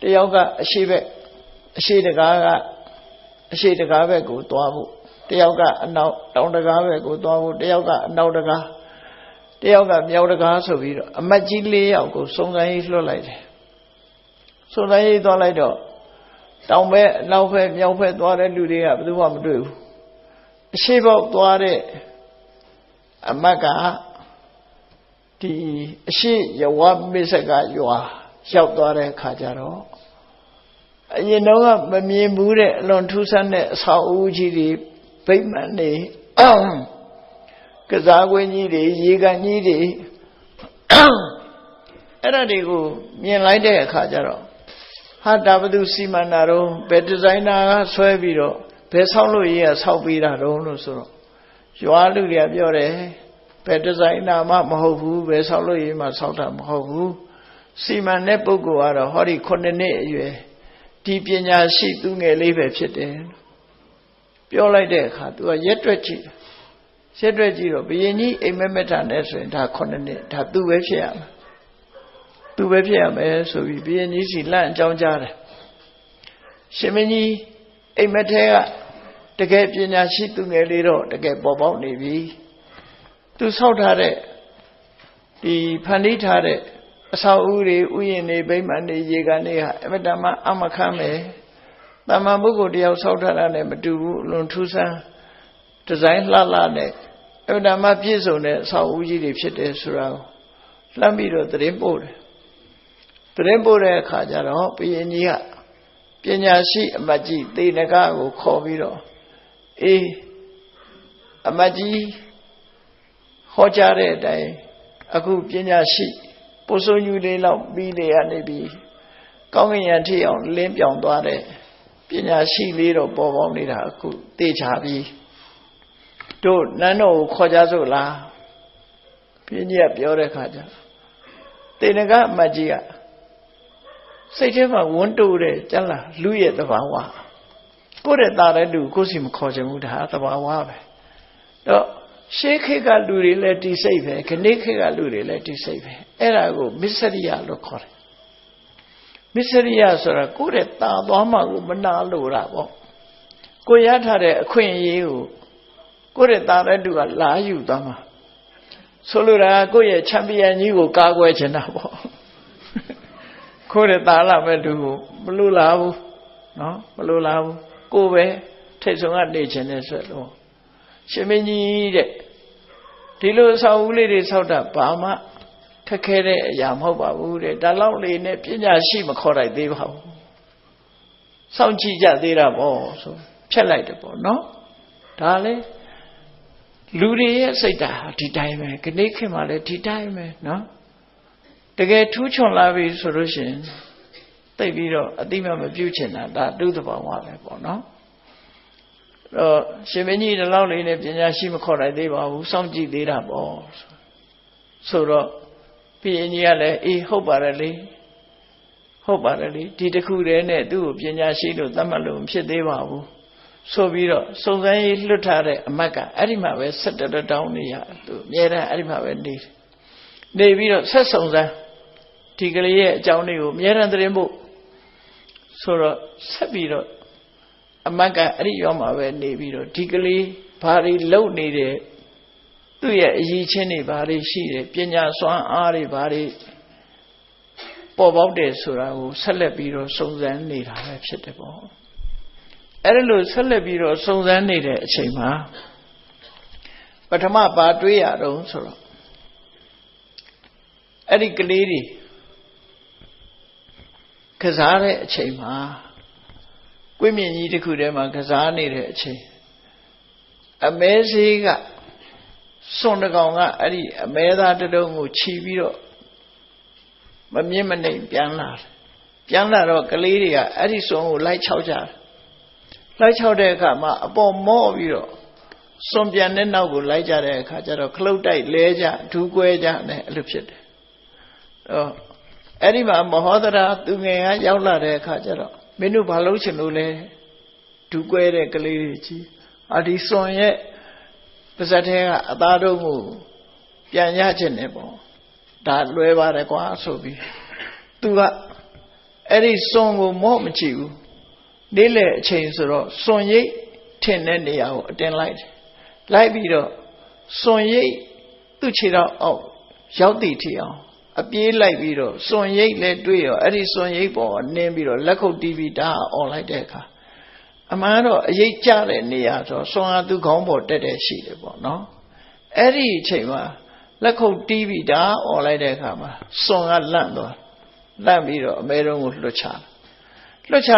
တယောက်ကအရှိတကားဘက်ကိုသွားဖို့တယောက်ကအနောက်တောင်တကားဘက်ကိုသွားဖို့တယောက်ကအနောက်တကားတယောက်ကမြောက်တကားဆိုပြီးတော့အမတ်ကြီး၄ယောက်ကိုစုံစမ်းရေးလွှတ်လိုက်တယ်စုံစမ်းရေးသွားလိုက်တော့တောင်ဘက်အနောက်ဘက်မြောက်ဘက်သွားတဲ့လူတွေကဘယ်သူမှမတွေ့ဘူးအရှိဘောက်သွားတဲ့အမတ်ကဒီအရှိယဝမစ္စကရွာရောက်သွားတဲ့အခါကျတော့အရင်တော့မမြင်ဘူးတဲ့အလွန်ထူးဆန်းတဲ့အဆောက်အဦကြီးတွေဗိမာန်တွေကစားကွင်းကြီးတွေရေကန်ကြီးတွေအဲ့ဒါတွေကိုမြင်လိုက်တဲ့အခါကျတော့ဟာဒါဘသူစီမံတာတော့ဘယ်ဒီဇိုင်နာကဆွဲပြီးတော့ဘယ်ဆောက်လို့ရေးကဆောက်ပေးတာတော့လို့ဆိုတော့ရွာလူတွေကပြောတယ်ဘယ်ဒီဇိုင်နာမှမဟုတ်ဘူးဘယ်ဆောက်လို့ရေးမှဆောက်တာမဟုတ်ဘူးစီမံတဲ့ပုဂ္ဂိုလ်ကတော့ဟောဒီ9နှစ်အရွယ်ဒီပညာရှိသူငယ်လေးပဲဖြစ်တယ်ပြောလိုက်တဲ့အခါ तू ကရက်တွက်ကြည့်တော့ဘုရင်ကြီးအိမ်မက်မက်တာနဲ့ဆိုရင်ဒါ9နှစ်ဒါ तू ပဲဖြစ်ရမယ်သူပဲဖြစ်ရမယ်ဆိုပြီးဘုရင်ကြီးစီလန့်အကြောင်းကြားတယ်ရှင်မင်းကြီးအိမ်မက်ထဲကတကယ်ပညာရှိသူငယ်လေးတော့တကယ်ပေါ်ပေါက်နေပြီသူဆောက်ထားတဲ့ဒီဖန်တီးထားတဲ့အဆောက်အဦတွေဥယျာဉ်တွေဗိမာန်တွေရေကန်တွေဟာအမတမအမခမ်းပဲတမန်ပုဂ္ဂိုလ်တယောက်ဆောက်ထားတာနဲ့မတူဘူးအလွန်ထူးဆန်းဒီဇိုင်းလှနဲ့အမတမပြည့်စုံတဲ့အဆောက်အဦကြီးတွေဖြစ်တယ်ဆိုတာကိုလှမ်းပြီးတော့သတင်းပို့တယ်သတင်းပို့တဲ့အခါကျတော့ဘုရင်ကြီးကပညာရှိအမတ်ကြီးသေနဂကိုခေါ်ပြီးတော့အေးအမတ်ကြီးဟောကြားတဲ့အတိုင်းအခုပညာရှိပို့ဆိုညူလေးလောက်ပြီးလေရနေပြီကောင်းကင်ယံထိအောင်လင်းပြောင်သွားတဲ့ပညာရှိလေးတော့ပေါ်ပေါက်နေတာအခုသိချပြီတို့နန်းတော်ကိုခေါ်ကြစို့လားဘုရင်ကြီးကပြောတဲ့အခါကျသေနဂအမတ်ကြီးကစိတ်ထဲမှာဝန်းတိုးတယ်ကျန်လားလူရဲ့သဘာဝကိုယ့်ရဲ့သားတဲ့လူကိုယ်စီမခေါ်ချင်ဘူးဒါသဘာဝပဲတော့ရှေးခေတ်ကလူတွေလည်းဒီစိတ်ပဲခဏခေတ်ကလူတွေလည်းဒီစိတ်ပဲအဲ့ဒါကိုမစ္စရိယလို့ခေါ်တယ်မစ္စရိယဆိုတာကိုယ့်ရဲ့သားသွားမှကိုမနာလို့တာပေါ့ကိုရထားတဲ့အခွင့်အရေးကိုယ့်ရဲ့သားတဲ့လူကလာယူသွားမှာဆိုလိုတာကိုယ့်ရဲ့ချန်ပီယံကြီးကိုကာကွယ်ချင်တာပေါ့ခိုးတဲ့သားလာမဲ့လူကိုမလိုလားဘူးနော်မလိုလားဘူးကိုပဲထိတ်ဆုံးကနေချင်တဲ့ဆိုတော့ရှင်မင်းကြီးတဲ့ဒီလိုအဆောက်အဦလေးတွေဆောက်တာဘာမှခက်ခဲတဲ့အရာမဟုတ်ပါဘူးတဲ့ဒါလောက်လေးနဲ့ပညာရှိမခေါ်လိုက်သေးပါဘူးစောင့်ကြည့်ကြသေးတာပေါ့ဆိုဖြတ်လိုက်တယ်ပေါ့နော်ဒါလေလူတွေရဲ့စိတ်ဓာတ်ဒီတိုင်းပဲခဏခေတ်မှလည်းဒီတိုင်းပဲနော်တကယ်ထူးချွန်လာပြီဆိုလို့ရှိရင်သိပြီးတော့အတိမမပြုတ်ချင်တာဒါသူ့သဘောဝပဲပေါ့နော်တော့ရှင်မင်းကြီးဒီလောက်လေးနဲ့ပညာရှိမခေါ်နိုင်သေးပါဘူးစောင့်ကြည့်သေးတာပေါ့ဆိုတော့ဘုရင်ကြီးကလည်းအေးဟုတ်ပါတယ်လေဒီတစ်ခုတည်းနဲ့သူ့ကိုပညာရှိလို့သတ်မှတ်လို့မဖြစ်သေးပါဘူးဆိုပြီးတော့စုံစမ်းရေးလွတ်ထားတဲ့အမတ်ကအဲ့ဒီမှာပဲ17တောင်းနေရသူအများအားအဲ့ဒီမှာပဲနေပြီးတော့ဆက်စုံစမ်းဒီကလေးရဲ့အကြောင်းလေးကိုအများအားသတင်းဖို့ဆိုတော့ဆက်ပြီးတော့အမတ်ကအဲ့ဒီရောမှာပဲနေပြီးတော့ဒီကလေးဘာတွေလုပ်နေတယ်သူ့ရဲ့အရည်ချင်းတွေဘာတွေရှိတယ်ပညာစွမ်းအားတွေဘာတွေပေါ်ပေါက်တယ်ဆိုတာကိုဆက်လက်ပြီးတော့စုံစမ်းနေတာပဲဖြစ်တယ်ပေါ့အဲ့ဒါလို့ဆက်လက်ပြီးတော့စုံစမ်းနေတဲ့အချိန်မှာပထမဘာတွေးရတော့ဆိုတော့အဲ့ဒီကလေးတွေကစားတဲ့အချိန်မှာကွင်းမြင့်ကြီးတစ်ခုထဲမှာကစားနေတဲ့အချိန်အမဲသေးကစွန်တကောင်ကအဲ့ဒီအမဲသားတတုံးကိုခြီးပြီးတော့မမြင့်မနှိမ်ပြန်လာတော့ကလေးတွေကအဲ့ဒီစွန်ကိုလိုက်ချောက်ကြတယ်လိုက်ချောက်တဲ့အခါမှာအပေါ်မော့ပြီးတော့စွန်ပြန်တဲ့နောက်ကိုလိုက်ကြတဲ့အခါကျတော့ခလုတ်တိုက်လဲကြဒူးကွဲကြနဲ့အဲ့လိုဖြစ်တယ်အဲ့ဒီမှာမဟောဒရာသူငယ်ကရောက်လာတဲ့အခါကျတော့ မင်းတို့ဘာလုပ်ချင်လို့လဲဒူကွဲတဲ့ကလေးတွေကြီးဒီစွန်ရဲ့ပါဇက်ထဲကအသားတုံးကိုပြန်ရချင်တယ်ပေါ့ဒါလွယ်ပါတယ်ကွာဆိုပြီးသူကအဲ့ဒီစွန်ကိုမော့မကြည့်ဘူးနေ့လေအချိန်ဆိုတော့စွန်ရိပ်ထင်တဲ့နေရာကိုအတင်လိုက်တယ်လိုက်ပြီးတော့စွန်ရိပ်သူ့ခြေတော့အောက်ရောက်တည်ထီအောင်အပြေးလိုက်ပြီးတော့စွန်ရိပ်လည်းတွေ့ရောအဲ့ဒီစွန်ရိပ်ပေါ်နင်းပြီးတော့လက်ခုပ်တီးပြီးဒါអော်လိုက်တဲ့အခါအမှန်တော့အရိပ်ကျတဲ့နေရာဆိုစွန်ဟာသူ့ခေါင်းပေါ်တက်တဲ့ရှိတယ်ပေါ့နော်အဲ့ဒီအချိန်မှာလက်ခုပ်တီးပြီးဒါអော်လိုက်တဲ့အခါမှာစွန်ကလန့်သွားလန့်ပြီးတော့အမဲတုံးကိုလွတ်ချ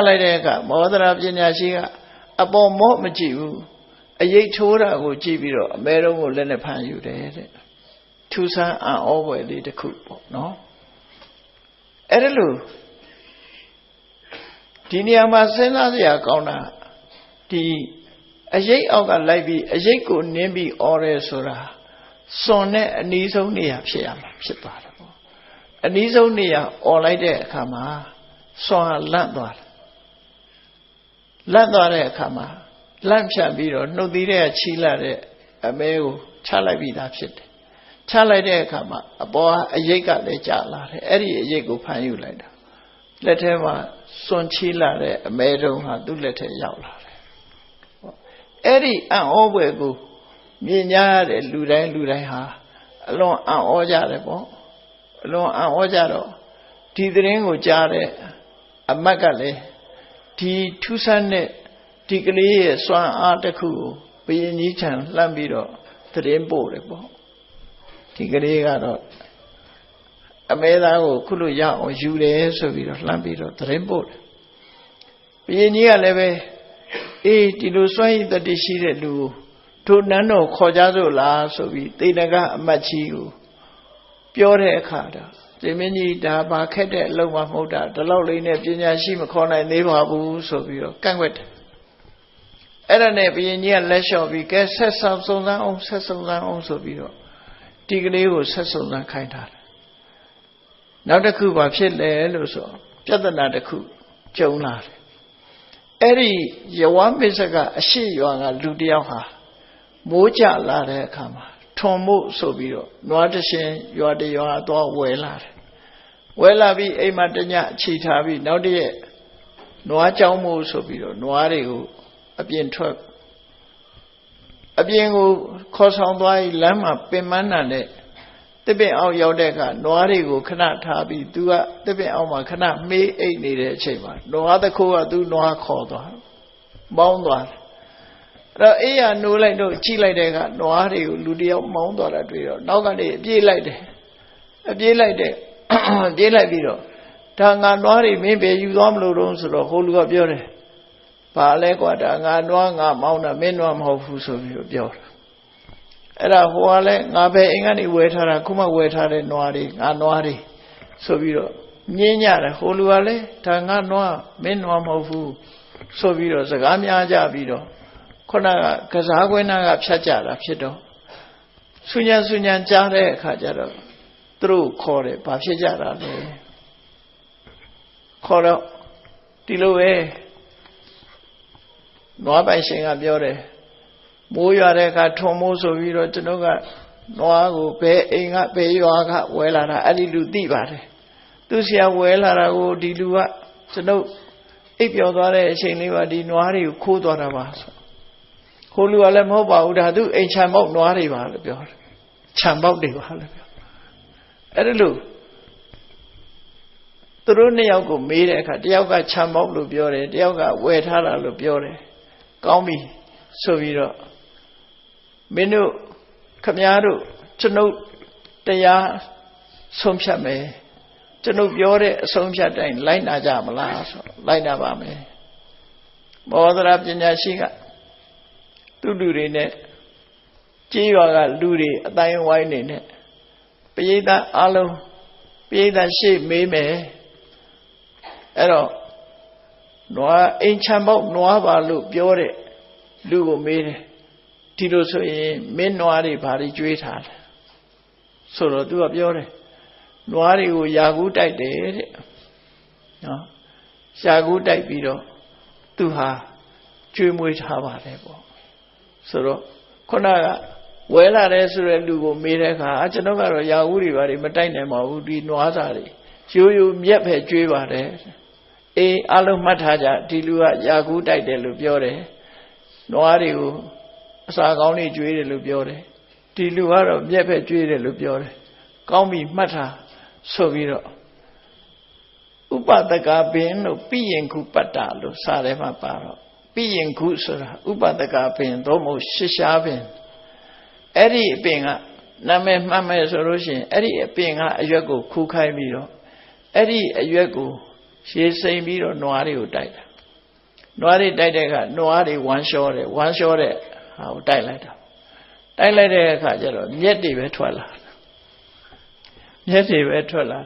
လိုက်တဲ့အခါမောဒရာပညာရှိကအပေါ်မော့မကြည့်ဘူးအရိပ်ထိုးတာကိုကြည့်ပြီးတော့အမဲတုံးကိုလက်နဲ့ဖမ်းယူတယ်တဲ့ထူးဆန်းအံ့ဩဖွယ်လေးတစ်ခုပေါ့နော်အဲ့ဒါလို့ဒီနေရာမှာစဉ်းစားစရာကောင်းတာဒီအရိပ်အောက်ကလိုက်ပြီးအရိပ်ကိုနင်းပြီးអော်ရဲဆိုတာစွန်နဲ့အနီးဆုံးနေရာဖြစ်ရမှာဖြစ်ပါတယ်ပေါ့အနီးဆုံးနေရာអော်လိုက်တဲ့အခါမှာစွန်ဟာလန့်သွားတဲ့အခါမှာလန့်ဖြတ်ပြီးတော့နှုတ်သီးတဲ့ချီးလာတဲ့အမဲကိုချလိုက်ပြီးသားဖြစ်တယ်ချလိုက်တဲ့အခါမှာအပေါ်အရိပ်ကလည်းကျလာတယ်အဲ့ဒီအရိပ်ကိုဖမ်းယူလိုက်တာလက်ထဲမှာစွန်ချီလာတဲ့အမဲတုံးဟာသူ့လက်ထဲရောက်လာတယ်အဲ့ဒီအံ့ဩဖွယ်ကိုမြင်ကြရတဲ့လူတိုင်းဟာအလွန်အံ့ဩကြတယ်ပေါ့အလွန်အံ့ဩကြတော့ဒီသတင်းကိုကြားတဲ့အမတ်ကလည်းဒီထူးဆန်းတဲ့ဒီကလေးရဲ့စွမ်းအားတစ်ခုကိုဘုရင်ကြီးထံလှမ်းပြီးတော့သတင်းပို့တယ်ပေါ့ဒီကလေးကတော့အမဲသားကိုခုလိုရအောင်ယူတယ်ဆိုပြီးတော့လှမ်းပြီးတော့သတင်းပို့တယ်ဘုရင်ကြီးကလည်းပဲဒီလိုစွမ်းရည်တတိရှိတဲ့လူကိုထိုနန်းတော်ခေါ်ကြစို့လားဆိုပြီးတေနကအမတ်ကြီးကိုပြောတဲ့အခါတော့ဒီမင်းကြီးဒါဘာခက်တဲ့အလုပ်မှမဟုတ်တာဒီလောက်လေးနဲ့ပညာရှိမခေါ်နိုင်သေးပါဘူးဆိုပြီးတော့ကန့်ကွက်တယ်အဲ့ဒါနဲ့ဘုရင်ကြီးကလက်လျှော့ပြီးကဲဆက်ဆောင်စုံစမ်းအောင်ဆိုပြီးတော့ဒီကလေးကိုဆက်စုံစမ်းခိုင်းထားတယ်နောက်တစ်ခုဘာဖြစ်လဲလို့ဆိုပြဿနာတစ်ခုကြုံလာတယ်အဲ့ဒီယဝမစ္စကအရှိရွာကလူတယောက်ဟာမိုးကြလာတဲ့အခါမှာထွန်မို့ဆိုပြီးတော့နွားတရှင်ရွာတရွာသွားဝယ်လာတယ်ဝယ်လာပြီးအိမ်မှာတညခြိထားပြီးနောက်တည့်နွားကြောင်းမို့ဆိုပြီးတော့နွားတွေကိုအပြင်ထွက်အပြင်ကိုခေါ်ဆောင်သွားပြီးလမ်းမှာပင်မနာနဲ့တစ်ပင်အောင်ရောက်တဲ့အခါနွားတွေကိုခဏထားပြီးသူကတစ်ပင်အောင်မှာခဏမေးအိတ်နေတဲ့အချိန်မှာနွားတစ်ခိုးကသူနွားခေါ်သွားမောင်းသွားတယ်အဲ့တော့အေးရနိုးလိုက်တော့ကြည့်လိုက်တဲ့အခါနွားတွေကိုလူတယောက်မောင်းသွားတာတွေ့တော့နောက်ကနေပြေးလိုက်ပြီးတော့ဒါငါနွားတွေမင်းပဲယူသွားမလို့တော့ဆိုတော့ဟိုလူကပြောတယ်ဘာလဲကွာဒါငါနွားငါမောင်းတာမင်းနွားမဟုတ်ဘူးဆိုပြီးတော့ပြောတာအဲ့ဒါဟိုကလည်းငါပဲအိမ်ကနေဝယ်ထားတာခုမှဝယ်ထားတဲ့နွားတွေငါနွားတွေဆိုပြီးတော့ညင်းကြတယ်ဟိုလူကလည်းဒါငါနွားမင်းနွားမဟုတ်ဘူးဆိုပြီးတော့စကားများကြပြီးတော့ခုနကကစားကွင်းနာကဖြတ်ကြတာဖြစ်တော့ဆူညံကြားတဲ့အခါကျတော့သူတို့ခေါ်တယ်ဘာဖြစ်ကြတာလဲခေါ်တော့ဒီလိုပဲနွားပိုင်ရှင်ကပြောတယ်မိုးရွာတဲ့အခါထွန်မိုးဆိုပြီးတော့ကျွန်တော်ကနွားကိုဘယ်အိမ်ကဘယ်ရွာကဝဲလာတာအဲ့ဒီလူသိပါတယ်သူဆရာဝဲလာတာကိုဒီလူကကျွန်တော်အိပ်ပျော်သွားတဲ့အချိန်လေးပါဒီနွားတွေကိုခိုးသွားတာပါဆိုဟိုလူကလည်းမဟုတ်ပါဘူးဒါသူအိမ်ခြံပေါက်နွားတွေပါလို့ပြောတယ်ခြံပေါက်တွေပါလို့ပြောအဲ့ဒါလို့သူတို့နှစ်ယောက်ကိုမေးတဲ့အခါတယောက်ကခြံပေါက်လို့ပြောတယ်တယောက်ကဝယ်ထားတာလို့ပြောတယ်ကောင်းပြီဆိုပြီးတော့မင်းတို့ခမည်းတော်ကျွန်ုပ်တရားဆုံးဖြတ်မယ်ကျွန်ုပ်ပြောတဲ့အဆုံးဖြတ်တိုင်းလိုက်နာကြမလားဆိုလိုက်နာပါမယ်မောဒရာပညာရှိကသူလူတွေနဲ့ကြေးရွာကလူတွေအတိုင်းဝိုင်းနေနဲ့ပရိသတ်အလုံးပရိသတ်ရှေ့မေးမယ်အဲ့တော့နွားအိမ်ချမ်းပေါက်နွားပါလို့ပြောတဲ့လူကိုမေးတယ်ဒီလိုဆိုရင်မင်းနွားတွေဘာတွေကျွေးထားလဲဆိုတော့သူကပြောတယ်နွားတွေကိုယာကူးတိုက်တယ်တဲ့နော် ရှာကူးတိုက်ပြီးတော့သူဟာကျွေးမွေးထားပါတယ်ပေါ့ဆိုတော့ခုနကဝဲလာတယ်ဆိုတဲ့လူကိုမေးတဲ့အခါကျွန်တော်ကတော့ယာကူးတွေဘာတွေမတိုက်နိုင်ပါဘူးဒီနွားစာတွေရိုးမြက်ပဲကျွေးပါတယ်အေးအလုံးမှတ်ထားကြဒီလူကယာကူးတိုက်တယ်လို့ပြောတယ်နွားတွေကိုအစာကောင်းတွေကျွေးတယ်လို့ပြောတယ်ဒီလူကတော့မြက်ပဲကျွေးတယ်လို့ပြောတယ်ကောင်းပြီမှတ်ထားဆိုပြီးတော့ဥပဒကပင်လို့ပိယင်ခုပတ္တလို့စာထဲမှာပါတော့ပိယင်ခုဆိုတာဥပဒကပင်သို့မဟုတ်ရှစ်ရှားပင်အဲ့ဒီအပင်ကနာမည်မှတ်မယ်ဆိုလို့ရှိရင်အဲ့ဒီအပင်ကအရွက်ကိုခူးခိုင်းပြီးတော့အဲ့ဒီအရွက်ကိုရှည်စိမ်ပြီးတော့နွားတွေကိုတိုက်တာနွားတွေတိုက်တဲ့အခါနွားတွေဝမ်းလျှောတဲ့ဟာကိုတိုက်လိုက်တာတိုက်လိုက်တဲ့အခါကျတော့မြက်တွေပဲထွက်လာမြက်တွေပဲထွက်လာ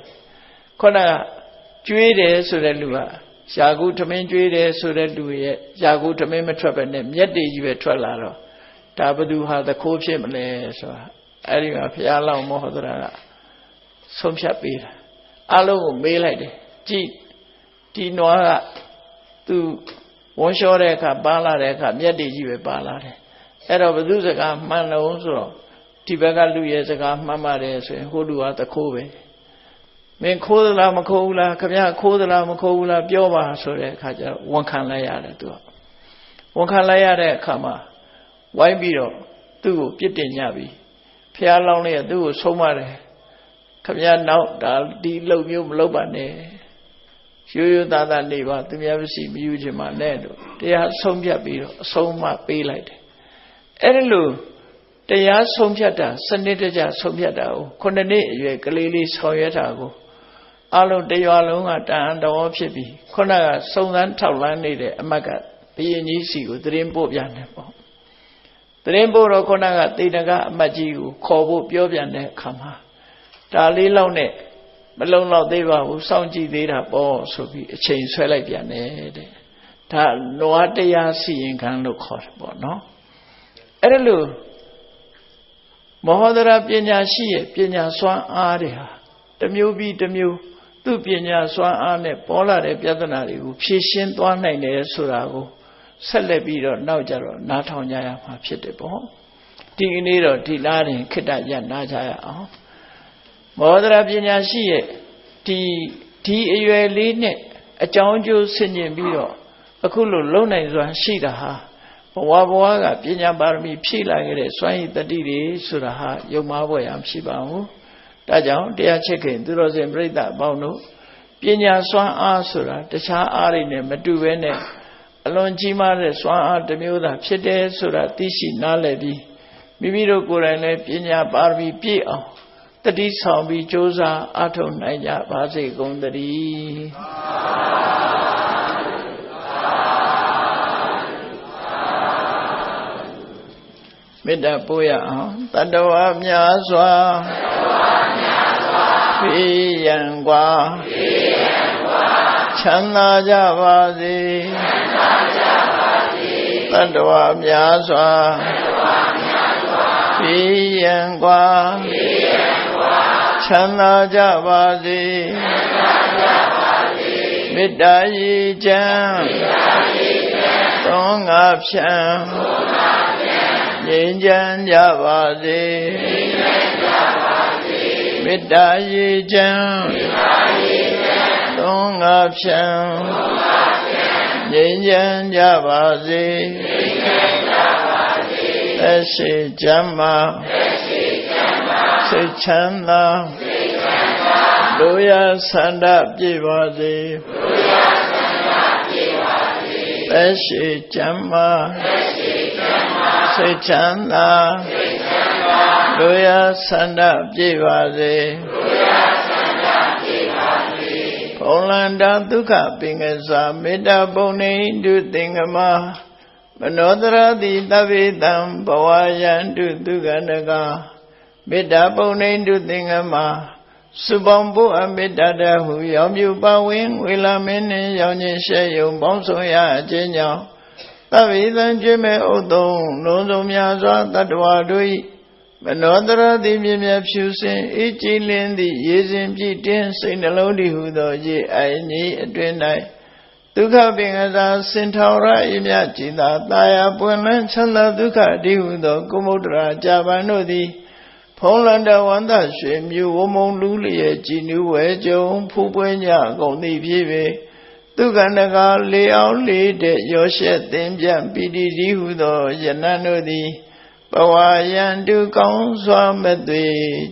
ခုနကကျွေးတယ်ဆိုတဲ့လူကရှာကူးထမင်းကျွေးတယ်ဆိုတဲ့လူရဲ့ရှာကူးထမင်းမထွက်ပဲနဲ့မြက်တွေကြီးပဲထွက်လာတော့ဒါဘသူဟာသခိုးဖြစ်မလဲဆိုတာအဲ့ဒီမှာဘုရားလောင်းမောဟဒရာကဆုံးဖြတ်ပေးတာအလုံးကိုမေးလိုက်တယ်ကြည့်ဒီနွားကသူဝန်းလျှောတဲ့အခါပါလာတဲ့အခါမြက်တွေကြီးပဲပါလာတယ်အဲ့တော့ဘသူစကားမှန်လို့ဆိုတော့ဒီဘက်ကလူရဲ့စကားမှန်ပါတယ်ဆိုရင်ဟိုလူကသခိုးပဲမင်းခိုးသလားမခိုးဘူးလားခင်ဗျားခိုးသလားမခိုးဘူးလားပြောပါဆိုတဲ့အခါကျတော့ဝန်ခံလိုက်ရတယ်သူကဝန်ခံလိုက်ရတဲ့အခါမှာဝိုင်းပြီးတော့သူ့ကိုပြစ်တင်ကြပြီဖះလောင်းလေးကသူ့ကိုဆုံးမတယ်ခင်ဗျားနောက်ဒါဒီလုံမျိုးမလုပ်ပါနဲ့ရိုးရိုးသားသားနေပါသူများမရှိမယူချင်ပါနဲ့လို့တရားဆုံးဖြတ်ပြီးတော့အဆုံးအမပေးလိုက်တယ်အဲ့ဒီလိုတရားဆုံးဖြတ်တာစနစ်တကျဆုံးဖြတ်တာကို9နှစ်အရွယ်ကလေးလေးဆောင်ရွက်တာကိုအလုံးတရွာလုံးကတန်အံ့တော်ဖြစ်ပြီးခုနကစုံစမ်းထောက်လှမ်းနေတဲ့အမတ်ကဘုရင်ကြီးစီကိုသတင်းပို့ပြန်တယ်ပေါ့သတင်းပို့တော့ခုနကတေနကအမတ်ကြီးကိုခေါ်ဖို့ပြောပြန်တဲ့အခါမှာဒါလေးလောက်နဲ့မလုံလောက်သေးပါဘူးစောင့်ကြည့်သေးတာပေါ့ဆိုပြီးအချိန်ဆွဲလိုက်ပြန်တယ်တဲ့ဒါနွားတရားစီရင်ခံလို့ခေါ်တယ်ပေါ့နော်အဲ့ဒါလို့မောဟဒရာပညာရှိရဲ့ပညာစွမ်းအားတွေဟာတစ်မျိုးပြီးတစ်မျိုးသူ့ပညာစွမ်းအားနဲ့ပေါ်လာတဲ့ပြဿနာတွေကိုဖြေရှင်းသွားနိုင်တယ်ဆိုတာကိုဆက်လက်ပြီးတော့နောက်ကြတော့နားထောင်ကြရမှာဖြစ်တယ်ပေါ့ဒီကနေ့တော့ဒီလားရင်ခိတ္တရနားကြရအောင်မောဟဒရာပညာရှိရဲ့ဒီအရွယ်လေးနဲ့အကြောင်းကျိုးဆင်ခြင်ပြီးတော့အခုလိုလုံနိုင်စွာရှိတာဟာဘဝကပညာပါရမီဖြည့်လာခဲ့တဲ့စွမ်းရည်တတိတွေဆိုတာဟာယုံမှားဖို့ရမရှိပါဘူးဒါကြောင့်တရားချစ်ခင်သူတော်စင်ပြိဿအပေါင်းတို့ပညာစွမ်းအားဆိုတာတခြားအားတွေနဲ့မတူဘဲနဲ့အလွန်ကြီးမားတဲ့စွမ်းအားတစ်မျိုးသာဖြစ်တယ်ဆိုတာသိရှိနားလည်ပြီးမိမိတို့ကိုယ်တိုင်လည်းပညာပါရမီပြည့်အောင်တတိဆောင်ပြီးကြိုးစားအားထုတ်နိုင်ကြပါစေကုန်သတည်းမေတ္တာပို့ရအောင်တတ္တဝါများစွာဖေးရန်กว่าချမ်းသာကြပါစေတတ္တဝါများစွာဖေးရန်กว่าချမ်းသာကြပါစေမေတ္တာရေချမ်းသုံးငါဖြံငြိမ်းချမ်းကြပါစေမေတ္တာရေချမ်းသုံးငါဖြံငြိမ်းချမ်းကြပါစေသက်ရှိချမ်းသာစိတ်ချမ်းသာတို့ရဆန္ဒပြည့်ပါစေသက်ရှိချမ်းသာစိတ်ချမ်းသာတို့ရဆန္ဒပြည့်ပါစေဘုံလန္တာဒုက္ခပင်ကစားမေတ္တာပုံနေတုသင်္ကမမနောတရတိတဗ္ဗေတံဘဝယံတုဒုက္ခနကမေတ္တာပုံနေတုသင်္ကမစုပေါင်းဖို့အမေတ္တာတဟုရောင်ပြူပါဝင်ဝေလာမင်းနှင့်ရောင်ခြင်းရှဲယုံပေါင်းဆောင်ရအခြင်းကြောင့်သဗ္ဗေတံကျွေးမဲ့ဥသုံးလုံးစုံများစွာတတ္တဝါတို့၏မနောတရတိမြင်မြဖြူစင်အေးကြည်လင်းသည့်ရေစဉ်ပြည့်တင်းစိတ်နှလုံးတည်ဟုသောရေအိုင်ကြီးအတွင်၌ ဒုက္ခပင်ကစားစင်ထောရအမြจิตာတာယာပွင့်လန်းချမ်းသာဒုက္ခတိဟုသောကုမုဒ္ဒရာကြာပန်တို့သည်ဖုံးလန္တဝန္တရွှေမြူဝမုံလူလျက်ကြည်နူးဝဲကြုံဖူးပွဲညကုန်သည်ဖြစ်ပေသူကဏကလေအောင်လေတဲ့ရောရှက်သင်ပြပိတိတိဟုသောယနံတို့သည်ဘဝယံတုကောင်းစွာမဲ့သွေ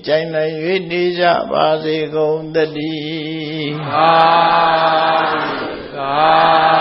ကြိုင်နိုင်၍နေကြပါစေကုန်သတည်းသာ